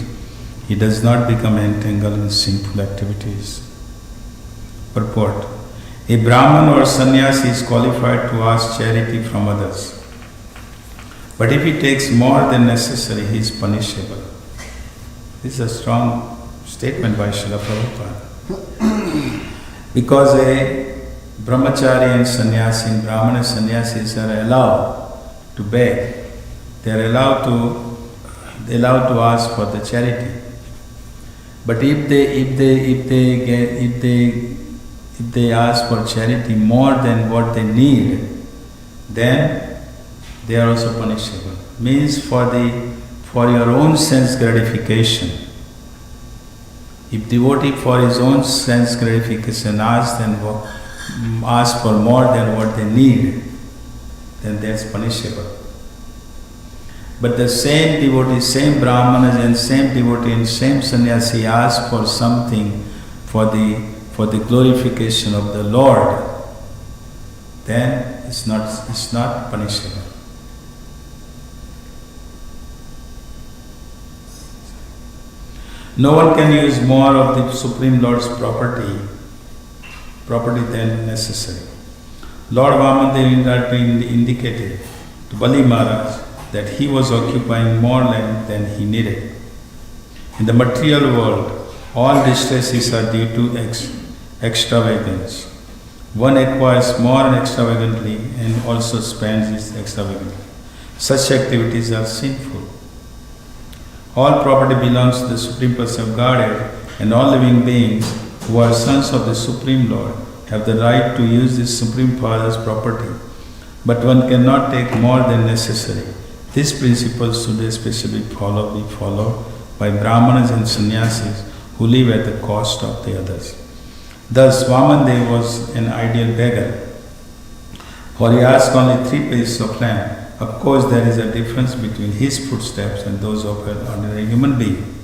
he does not become entangled in sinful activities. Purport. A Brahman or sannyasi is qualified to ask charity from others. But if he takes more than necessary, he is punishable. This is a strong statement by Srila Prabhupada. Because a brahmachari and sannyasi, and Brahmana sannyasis are allowed to beg. They are allowed to ask for the charity. But if they ask for charity more than what they need, then they are also punishable. Means for your own sense gratification. If devotee for his own sense gratification ask for more than what they need, then that's punishable. But the same devotee, same Brahmanas and same devotee and same sannyasi ask for something for the glorification of the Lord, then it's not punishable. No one can use more of the Supreme Lord's property than necessary. Lord Vamandev indicated to Bali Maharaj that he was occupying more land than he needed. In the material world, all distresses are due to extravagance. One acquires more extravagantly and also spends it extravagantly. Such activities are sinful. All property belongs to the Supreme Person of Godhead, and all living beings who are sons of the Supreme Lord have the right to use this Supreme Father's property. But one cannot take more than necessary. This principle should especially be followed by Brahmanas and Sannyasis who live at the cost of the others. Thus, Vamandev was an ideal beggar, for he asked only 3 pieces of land. Of course, there is a difference between his footsteps and those of an ordinary human being.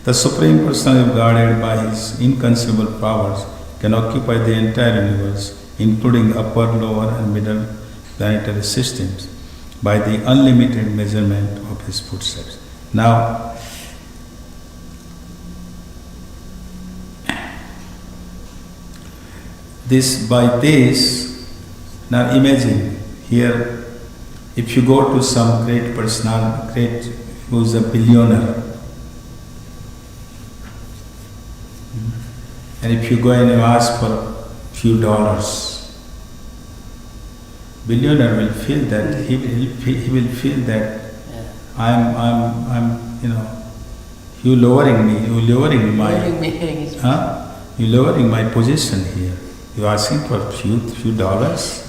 The Supreme Personality of Godhead, by his inconceivable powers, can occupy the entire universe, including upper, lower, and middle planetary systems, by the unlimited measurement of his footsteps. Now, now imagine here, if you go to some great personality, who is a billionaire, and if you go and you ask for a few dollars, billionaire will feel that he will feel that I'm you lowering my position here. You asking for a few dollars.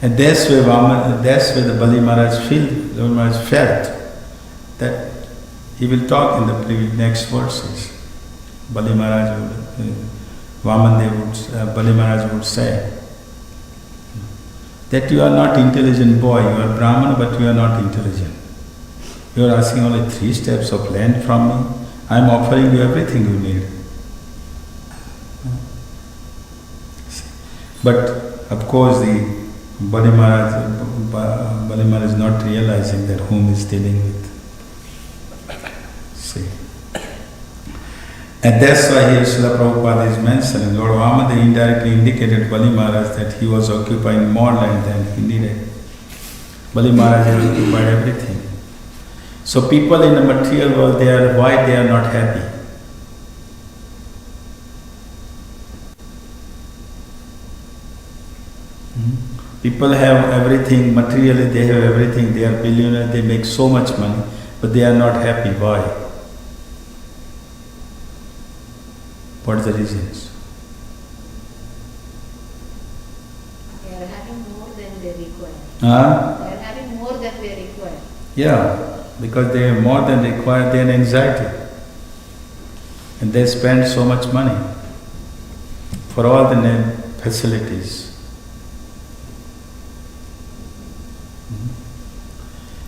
And that's where the Bali Maharaj felt that he will talk in the next verses. Bali Maharaj would say that you are not intelligent boy, you are Brahman, but you are not intelligent. You are asking only 3 steps of land from me. I'm offering you everything you need. But of course the Bali Maharaj is not realizing that whom he is dealing with. See. And that's why here Srila Prabhupada is mentioning, Lord Vamana indirectly indicated Bali Maharaj that he was occupying more land than he needed. Bali Maharaj has occupied everything. So people in the material world, why they are not happy? People have everything, materially they have everything, they are billionaires, they make so much money, but they are not happy. Why? What are the reasons? They are having more than they require. Huh? They are having more than they require. Yeah, because they have more than required, they have anxiety. And they spend so much money for all the facilities.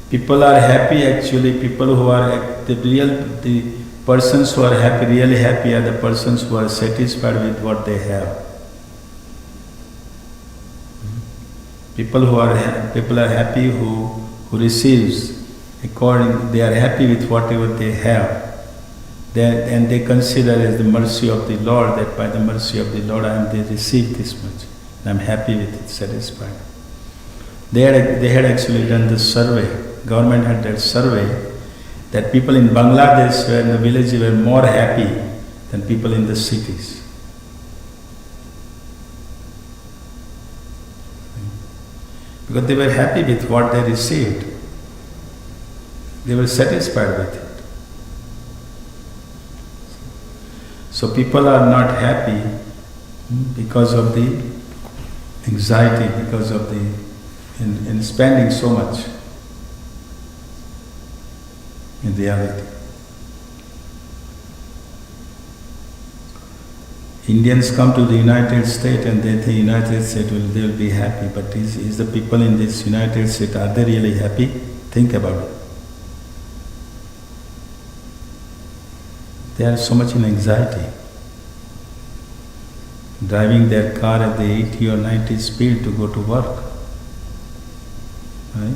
People are happy actually, people who are the persons who are happy, really happy are the persons who are satisfied with what they have. People are happy who receives according, they are happy with whatever they have. And they consider as the mercy of the Lord, that by the mercy of the Lord they received this much. And I'm happy with it, satisfied. They had actually done this survey. Government had that survey that people in Bangladesh were in the villages were more happy than people in the cities. Because they were happy with what they received. They were satisfied with it. So people are not happy because of the anxiety, because of the in spending so much in reality. Indians come to the United States and they think United States they will be happy, but is the people in this United States, are they really happy? Think about it. They are so much in anxiety, driving their car at the 80 or 90 speed to go to work. Right?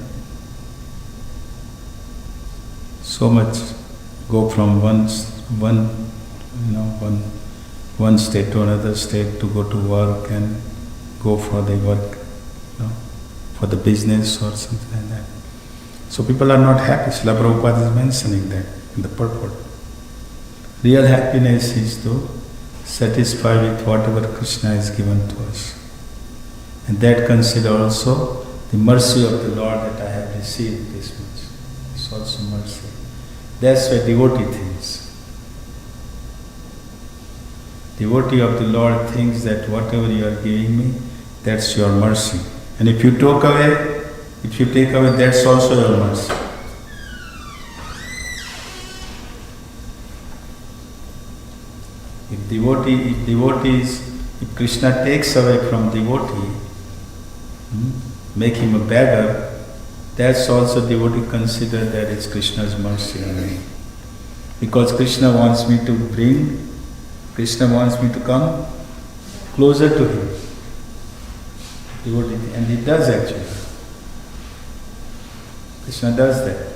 So much go from one state to another state to go to work and go for the work, for the business or something like that. So people are not happy. Srila Prabhupada is mentioning that in the purport. Real happiness is to satisfy with whatever Krishna has given to us. And that consider also the mercy of the Lord that I have received this much. It's also mercy. That's why devotee thinks. Devotee of the Lord thinks that whatever you are giving me, that's your mercy. And if you take away, that's also your mercy. If Krishna takes away from devotee, make him a beggar, that's also devotee consider that it's Krishna's mercy on me. Because Krishna wants me to come closer to him. Devotee, and he does actually. Krishna does that.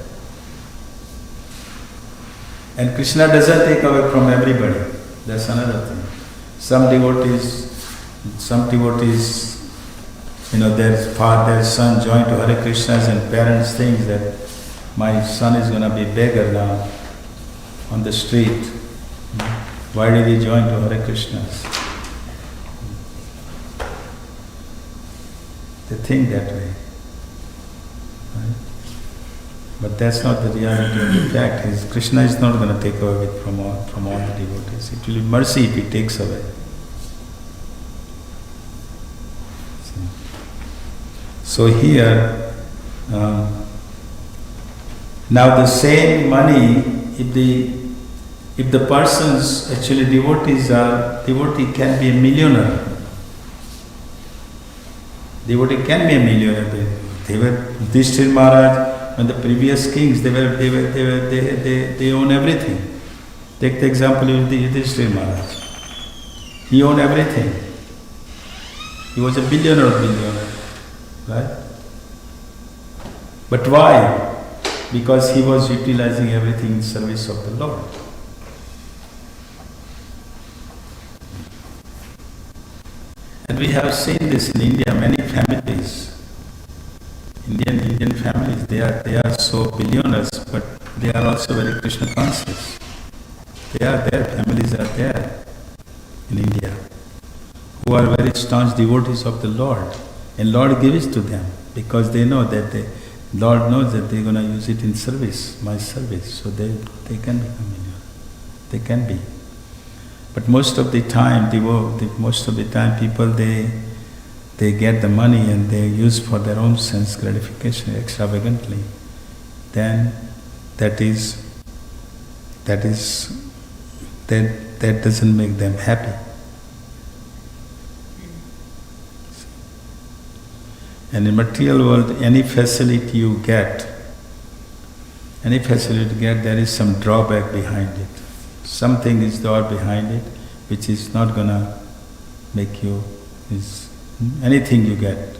And Krishna doesn't take away from everybody. That's another thing. Some devotees, their father, son join to Hare Krishnas and parents think that my son is going to be beggar now on the street. Why did he join to Hare Krishnas? They think that way. Right? But that's not the reality of the fact. Krishna is not going to take away from all the devotees. It will be mercy if he takes away. So here, now the same money, if the persons, actually devotee can be a millionaire. Devotee can be a millionaire. They were Yudhishthira Maharaj and the previous kings. They own everything. Take the example of the Yudhishthira Maharaj. He owned everything. He was a billionaire, right? But why? Because he was utilizing everything in service of the Lord. And we have seen this in India, many families. Indian families, they are so billionaires, but they are also very Krishna conscious. They are there, families are there in India, who are very staunch devotees of the Lord. And Lord gives to them, because they know that the Lord knows that they're going to use it in service, my service. So they can become millionaires. They can be. But most of the time, people, they get the money and they use for their own sense gratification extravagantly. Then that doesn't make them happy. And in material world, any facility you get, there is some drawback behind it. Something is there behind it, which is not gonna make you, anything you get.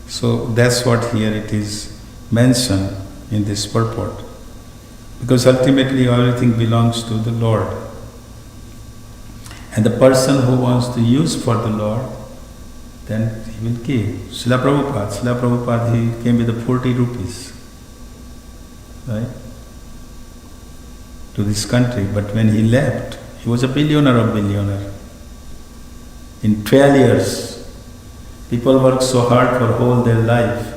So that's what here it is mentioned in this purport. Because ultimately everything belongs to the Lord. And the person who wants to use for the Lord, then he will give. Srila Prabhupada, he came with the 40 rupees, right, to this country. But when he left, he was a billionaire. In 12 years, people work so hard for whole their life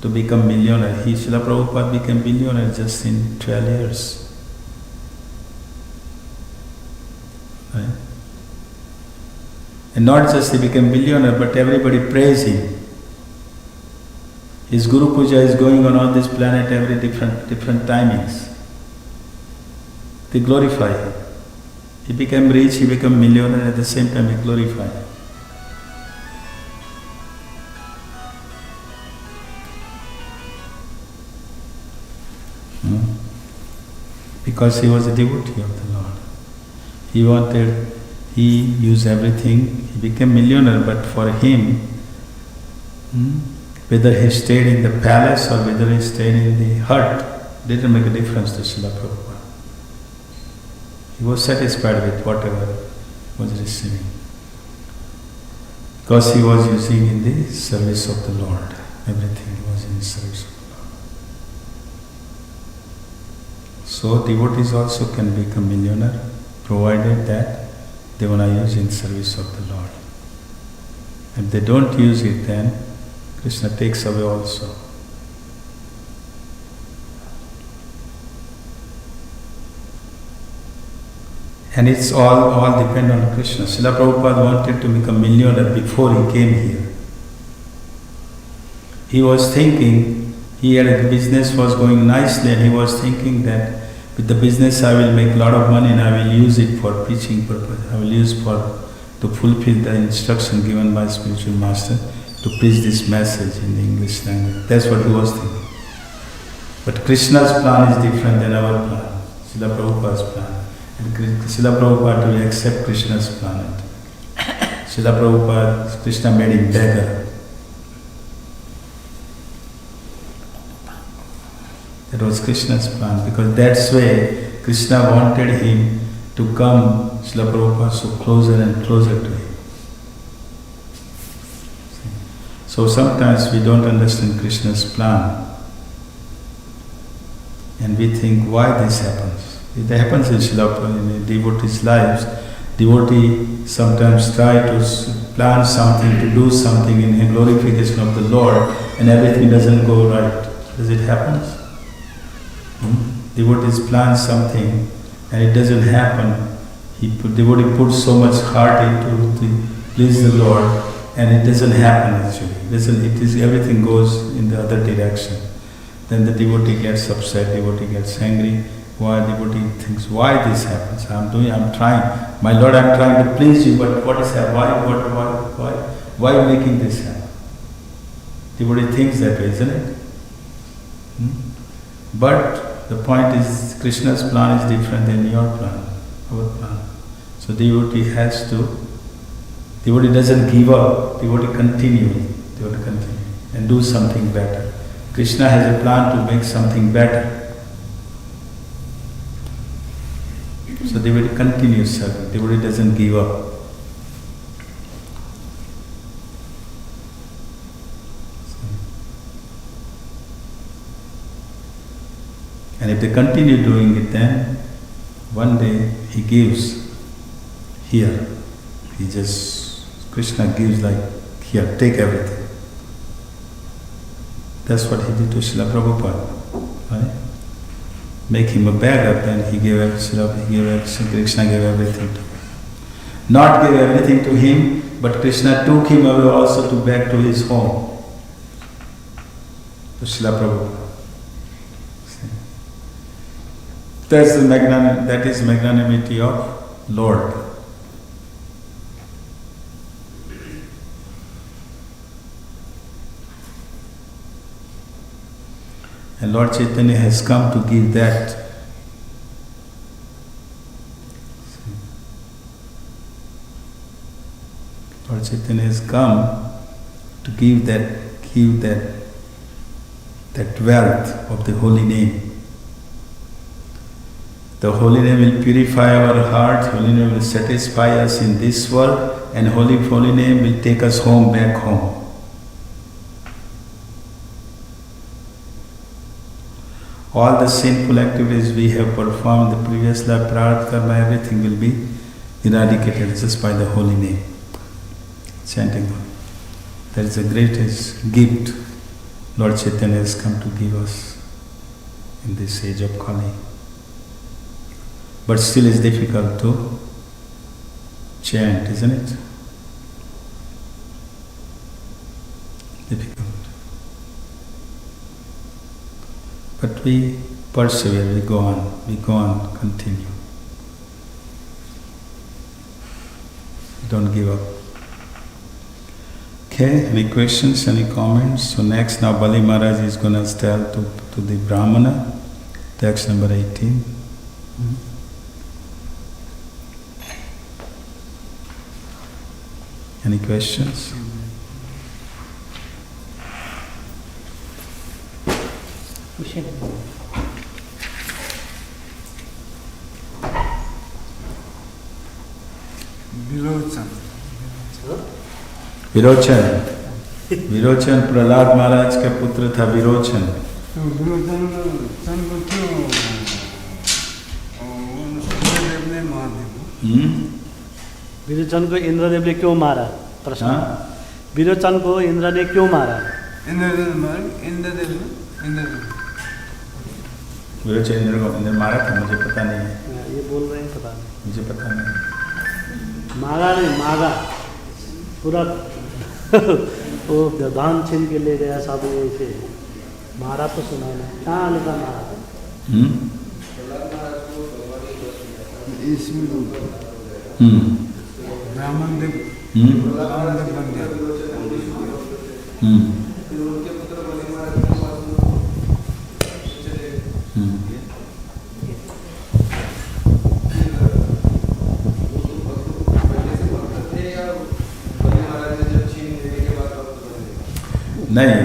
to become millionaire. Srila Prabhupada became billionaire just in 12 years. Right? And not just he became billionaire, but everybody praise him. His Guru Puja is going on this planet every different timings. They glorify him. He became rich, he became millionaire, at the same time he glorified him. Because he was a devotee of the Lord. He used everything, he became millionaire, but for him, whether he stayed in the palace or whether he stayed in the hut, didn't make a difference to Srila Prabhupada. He was satisfied with whatever he was receiving. Because he was using in the service of the Lord. Everything was in the service of the Lord. So devotees also can become millionaire, provided that they want to use in service of the Lord. If they don't use it, then Krishna takes away also. And it's all depend on Krishna. Srila Prabhupada wanted to become millionaire before he came here. He was thinking, he had a business was going nicely, and he was thinking that with the business I will make a lot of money and I will use it for preaching purpose. I will use to fulfill the instruction given by spiritual master to preach this message in the English language. That's what he was thinking. But Krishna's plan is different than our plan, Srila Prabhupada's plan. And Srila Prabhupada will accept Krishna's plan. Srila Prabhupada, Krishna made him beggar. That was Krishna's plan, because that's way Krishna wanted him to come, Srila Prabhupada, so closer and closer to him. So sometimes we don't understand Krishna's plan and we think why this happens. It happens in Srila Prabhupada, in devotees' lives. Devotee sometimes try to plan something, to do something in glorification of the Lord, and everything doesn't go right. Does it happen? Devotees plan something and it doesn't happen. Devotee puts so much heart into to please the Lord, and it doesn't happen actually. Everything goes in the other direction. Then the devotee gets upset, devotee gets angry. Why devotee thinks, why this happens? I'm trying. My Lord, I'm trying to please you, but what is happening? Why making this happen? Devotee thinks that way, isn't it? But the point is, Krishna's plan is different than your plan, our plan. So devotee doesn't give up, devotee continue and do something better. Krishna has a plan to make something better. So devotee continues serving, devotee doesn't give up. And if they continue doing it, then one day he gives here. Krishna gives like, here, take everything. That's what he did to Srila Prabhupada. Right? Make him a beggar, then he gave Krishna gave everything to him. Not give everything to him, but Krishna took him away also to back to his home. To Srila Prabhupada. That is magnanimity of Lord. And Lord Chaitanya has come to give that. Lord Chaitanya has come to give that wealth of the holy name. The holy name will purify our heart, holy name will satisfy us in this world, and holy name will take us home, back home. All the sinful activities we have performed in the previous life, prarabdha karma, everything will be eradicated just by the holy name. Chanting. That is the greatest gift Lord Chaitanya has come to give us in this age of Kali. But still it's difficult to chant, isn't it? Difficult. But we persevere, we go on, continue. Don't give up. Okay, any questions, any comments? So next now Bali Maharaj is going to tell to the Brahmana, text number 18. Any questions? Virochan Prahlad महाराज का पुत्र था विरोचन। तो विरोचन को क्यों इंद्रदेव ने मार दिया? विरोचन को इंद्रदेव ने क्यों मारा? प्रश्न। विरोचन को इंद्र ने क्यों मारा? विरोचन इंद्र को मारा था, मुझे पता नहीं है। ये बोल रहे हैं, पता नहीं, मुझे पता नहीं। मारा नहीं, मारा पूरा वो दान छीन के ले गया साधु, ऐसे मारा तो सुना नहीं, कहाँ लिखा मारा? ब्राह्मण देव बन गया। नहीं,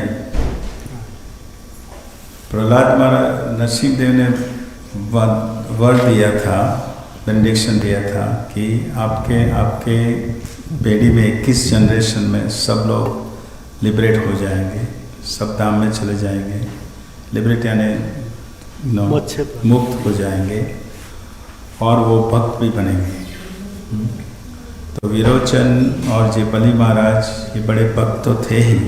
प्रहलाद महाराज नरसिंहदेव ने वर दिया था, बेनेडिक्शन दिया था कि आपके पीढ़ी में 21 जनरेशन में सब लोग लिबरेट हो जाएंगे, सब धाम में चले जाएंगे, लिबरेट यानी मुक्त हो जाएंगे और वो भक्त भी बनेंगे। तो विरोचन और जे बलि महाराज ये बड़े भक्त तो थे ही,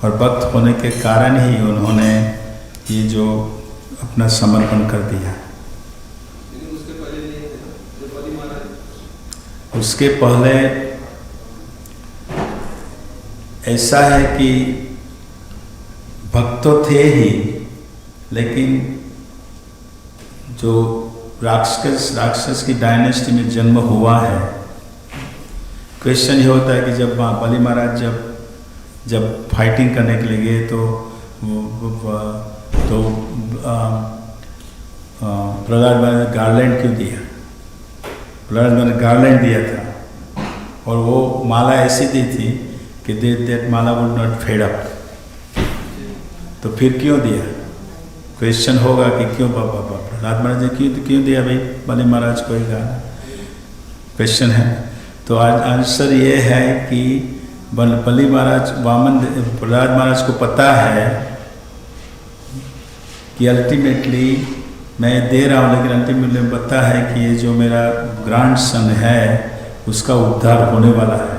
और भक्त होने के कारण ही उन्होंने ये जो अपना समर्पण कर दिया। उसके पहले ऐसा है कि भक्त तो थे ही, लेकिन जो राक्षस की डायनेस्टी में जन्म हुआ है। क्वेश्चन ये होता है कि जब बलि महाराज जब फाइटिंग करने के लिए गए तो तो प्रहलाद महाराज ने गार्लैंड क्यों दिया? प्रहलाद महाराज ने गार्लैंड दिया था और वो माला ऐसी दी थी कि that Mala would not fed up. तो फिर क्यों दिया? क्वेश्चन होगा कि क्यों बाबा प्रहलाद महाराज ने क्यों दिया भाई? बलि महाराज को ही गाना क्वेश्चन है। तो आज आंसर ये है कि बलि महाराज प्रहलाद महाराज को पता है कि अल्टीमेटली मैं दे रहा हूँ, लेकिन अल्टीमेटली पता है कि ये जो मेरा ग्रैंड सन है उसका उद्धार होने वाला है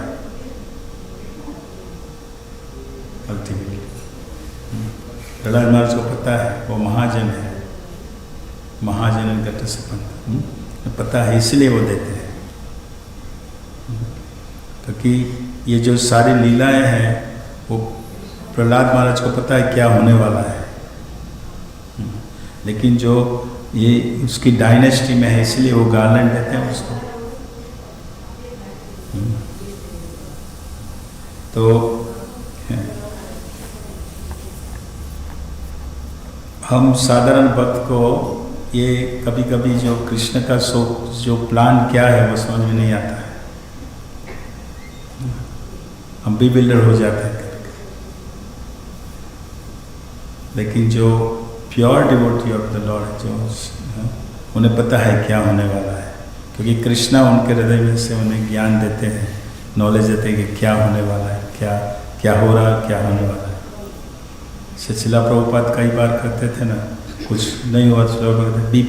अल्टीमेटली। प्रहलाद महाराज को पता है, वो महाजन है, महाजन का संबंध पता है, इसलिए वो देते हैं। क्योंकि ये जो सारी लीलाएं हैं वो प्रहलाद महाराज को पता है क्या होने वाला है, लेकिन जो ये उसकी डायनेस्टी में है इसलिए वो गार्लैंड देते हैं उसको। तो हम साधारण भक्त को ये कभी कभी जो कृष्ण का जो प्लान क्या है वो समझ में नहीं आता है, हम भी बिल्डर हो जाते हैं। लेकिन जो pure devotee of the Lord जो उन्हें पता है क्या होने वाला है, क्योंकि कृष्णा उनके हृदय में से उन्हें ज्ञान देते हैं, नॉलेज देते हैं कि क्या होने वाला है, क्या हो रहा है, क्या होने वाला है। शिला प्रभुपाद कई बार करते थे ना, कुछ नहीं हुआ तो कहते be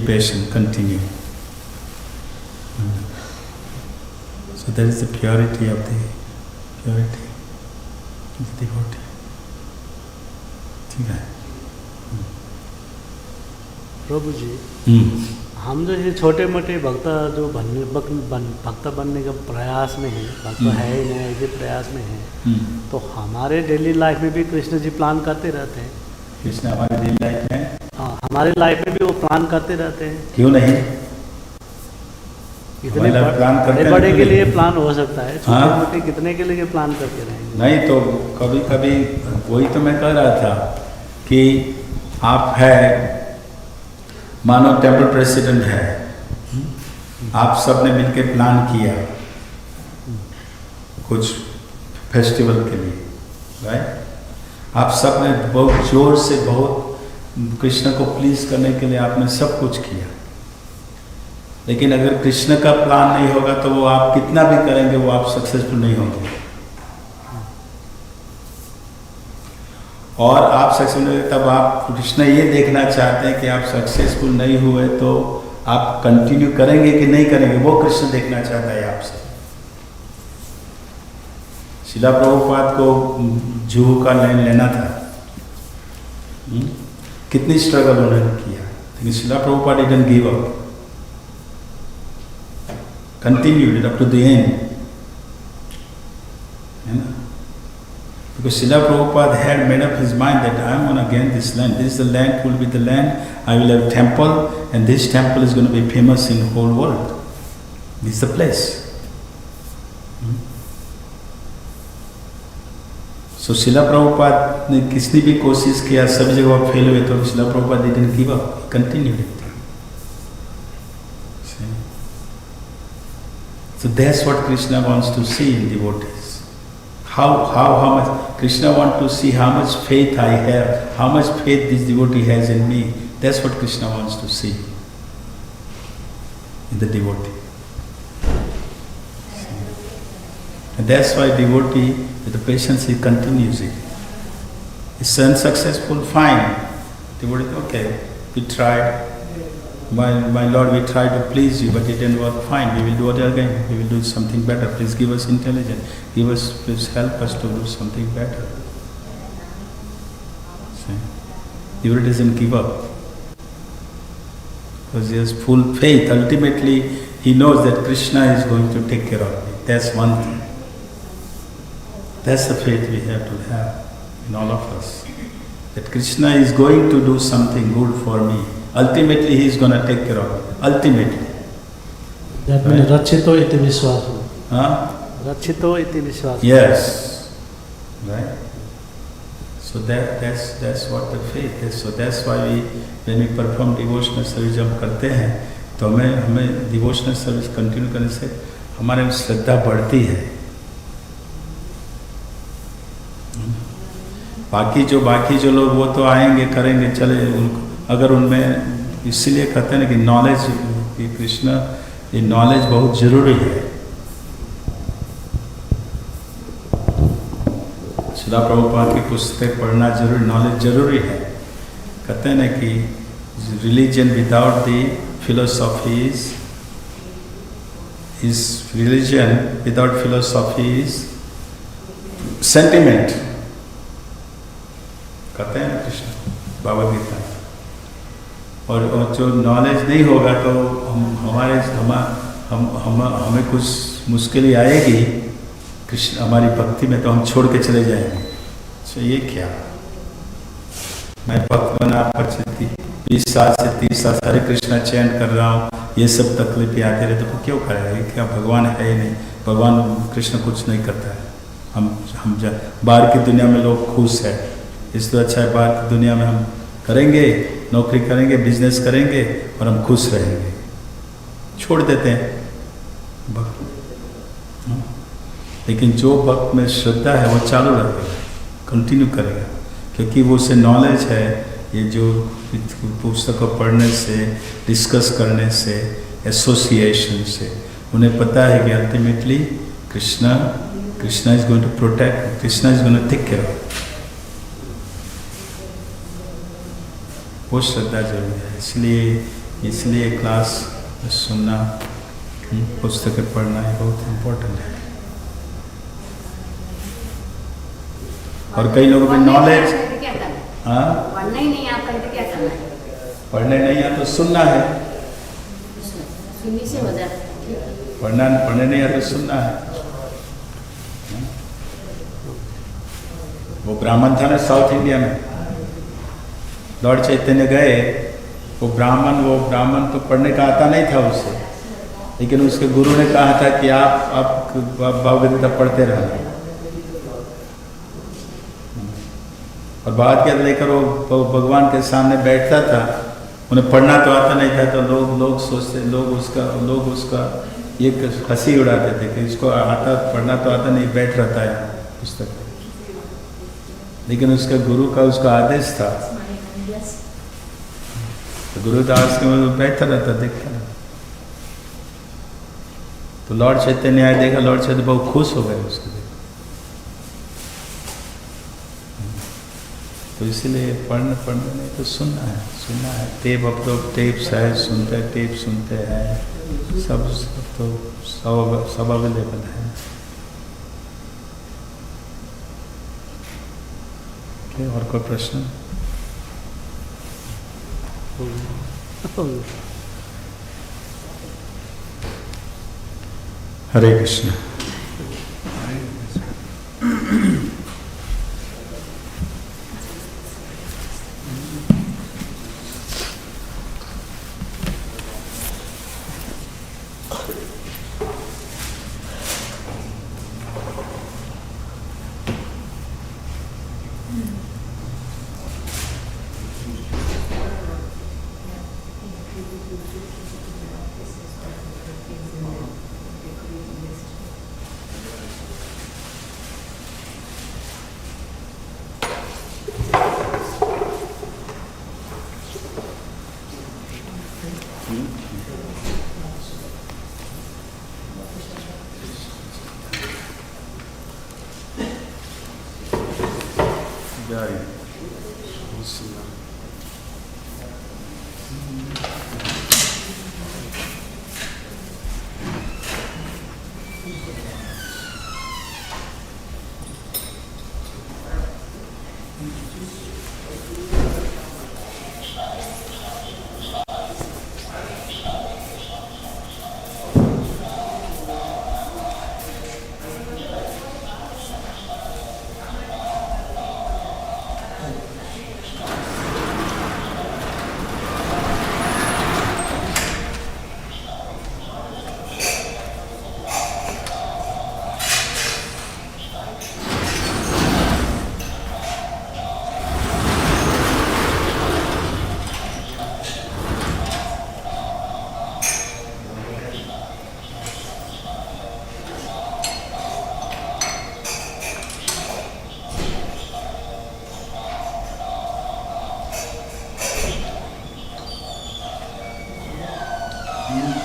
patient, continue. So that is the purity of the devotee. ठीक है प्रभु जी, हम जो ये छोटे मोटे भक्त जो भक्त बनने का प्रयास में है, भक्त है ही नहीं ऐसे प्रयास में है, तो हमारे डेली लाइफ में भी कृष्ण जी प्लान करते रहते हैं। कृष्ण हमारे डेली लाइफ में, हाँ हमारे लाइफ में भी वो प्लान करते रहते हैं। क्यों नहीं? इतने बड़े के लिए प्लान हो सकता है, छोटे मोटे कितने के लिए प्लान करते रहेंगे? नहीं तो कभी कभी वही तो मैं कह रहा था कि आप है मानो टेम्पल प्रेसिडेंट है, आप सब ने मिलकर प्लान किया कुछ फेस्टिवल के लिए, राइट? आप सब ने बहुत जोर से, बहुत कृष्ण को प्लीज करने के लिए आपने सब कुछ किया, लेकिन अगर कृष्ण का प्लान नहीं होगा तो वो आप कितना भी करेंगे वो आप सक्सेसफुल नहीं होंगे। और आप सक्सेसफुल नहीं, तब आप कृष्ण ये देखना चाहते हैं कि आप सक्सेसफुल नहीं हुए तो आप कंटिन्यू करेंगे कि नहीं करेंगे, वो कृष्ण देखना चाहता है आपसे। शिला प्रभुपाद को जूहू का लैंड लेना था, कितनी स्ट्रगल उन्होंने किया, लेकिन शिला Prabhupada didn't give up, continued it up to the end, because Srila Prabhupada had made up his mind that I am going to gain this land. This is the land, will be the land. I will have a temple, and this temple is going to be famous in the whole world. This is the place. So Srila Prabhupada ने किसने भी कोशिश किया, सब जगह fail हुए, तो Srila Prabhupada didn't give up. He continued it. So that's what Krishna wants to see in devotees. How much Krishna wants to see how much faith I have, how much faith this devotee has in me. That's what Krishna wants to see in the devotee. And that's why devotee, with the patience, he continues it. It's unsuccessful, fine. Devotee, okay, we tried. My Lord, we tried to please you, but it didn't work. Fine, we will do it again. We will do something better. Please give us intelligence. Please help us to do something better. See? Devotee doesn't give up, because he has full faith. Ultimately, he knows that Krishna is going to take care of me. That's one thing. That's the faith we have to have in all of us. That Krishna is going to do something good for me. Ultimately, he is going to take care of me. Ultimately. That means Rachito iti vishwaso. Huh? Rachito iti vishwaso. Yes. Right? So that's what the faith is. So that's why when we perform devotional service जब हम करते हैं तो हमें devotional service continue करने से हमारे में श्रद्धा बढ़ती है। बाकी जो लोग वो तो आएंगे करेंगे चले उनको, अगर उनमें इसीलिए कहते हैं ना कि नॉलेज, कृष्ण ये नॉलेज बहुत जरूरी है। श्रील प्रभुपाद की पुस्तक पढ़ना जरूरी, नॉलेज जरूरी है। कहते हैं ना कि religion without the philosophy is religion without philosophy is sentiment, कहते हैं ना कृष्ण भगवद गीता। और जो नॉलेज नहीं होगा तो हमें कुछ मुश्किलें आएगी कृष्ण हमारी भक्ति में, तो हम छोड़ के चले जाएंगे। तो ये क्या, मैं भक्त बना 20 साल से 30 साल हरे कृष्णा चैंट कर रहा हूँ, ये सब तकलीफें आते रहे तो क्यों करेगा? ये क्या भगवान है ही नहीं, भगवान कृष्ण कुछ नहीं करता है। हम बाहर की दुनिया में लोग खुश है, इसलिए अच्छा है बाहर की दुनिया में हम करेंगे, नौकरी करेंगे, बिजनेस करेंगे और हम खुश रहेंगे। छोड़ देते हैं भक्त, लेकिन जो भक्त में श्रद्धा है वो चालू रखेगा, कंटिन्यू करेगा, क्योंकि वो उसे नॉलेज है। ये जो पुस्तक को पढ़ने से, डिस्कस करने से, एसोसिएशन से उन्हें पता है कि ultimately Krishna is going to protect, Krishna is going to take care of. वो श्रद्धा जरूरी है। इसलिए क्लास सुनना, पुस्तकें पढ़ना ये बहुत इम्पोर्टेंट है। और कई लोगों में नॉलेज, हाँ पढ़ना ही नहीं आता है तो क्या करना है? पढ़ने नहीं आता तो सुनना है, सुनने से हो जाता है। पढ़ने नहीं आता तो सुनना है। वो ब्राह्मण था ना साउथ इंडिया में, लॉर्ड चैतन्य गए, वो ब्राह्मण तो पढ़ने का आता नहीं था उसे, लेकिन उसके गुरु ने कहा था कि आप भगवद गीता पढ़ते रहना। और बाद के लेकर वो भगवान के सामने बैठता था, उन्हें पढ़ना तो आता नहीं था, तो लोग सोचते, लोग उसका ये हंसी उड़ाते थे कि इसको पढ़ना तो आता नहीं, बैठ रहता है पुस्तक। लेकिन उसके गुरु का उसका आदेश था, तो गुरुदास के में बैठा रहता, देखता रहता। तो लॉर्ड चैतन्य आए, देखा, लॉर्ड चैतन्य बहुत खुश हो गए उसके देख। तो इसीलिए पढ़ना नहीं तो सुनना है। टेप, अब तो टेप्स है, टेप सुनते हैं, सब अवेलेबल है। और कोई प्रश्न? हरे कृष्ण। Hmm?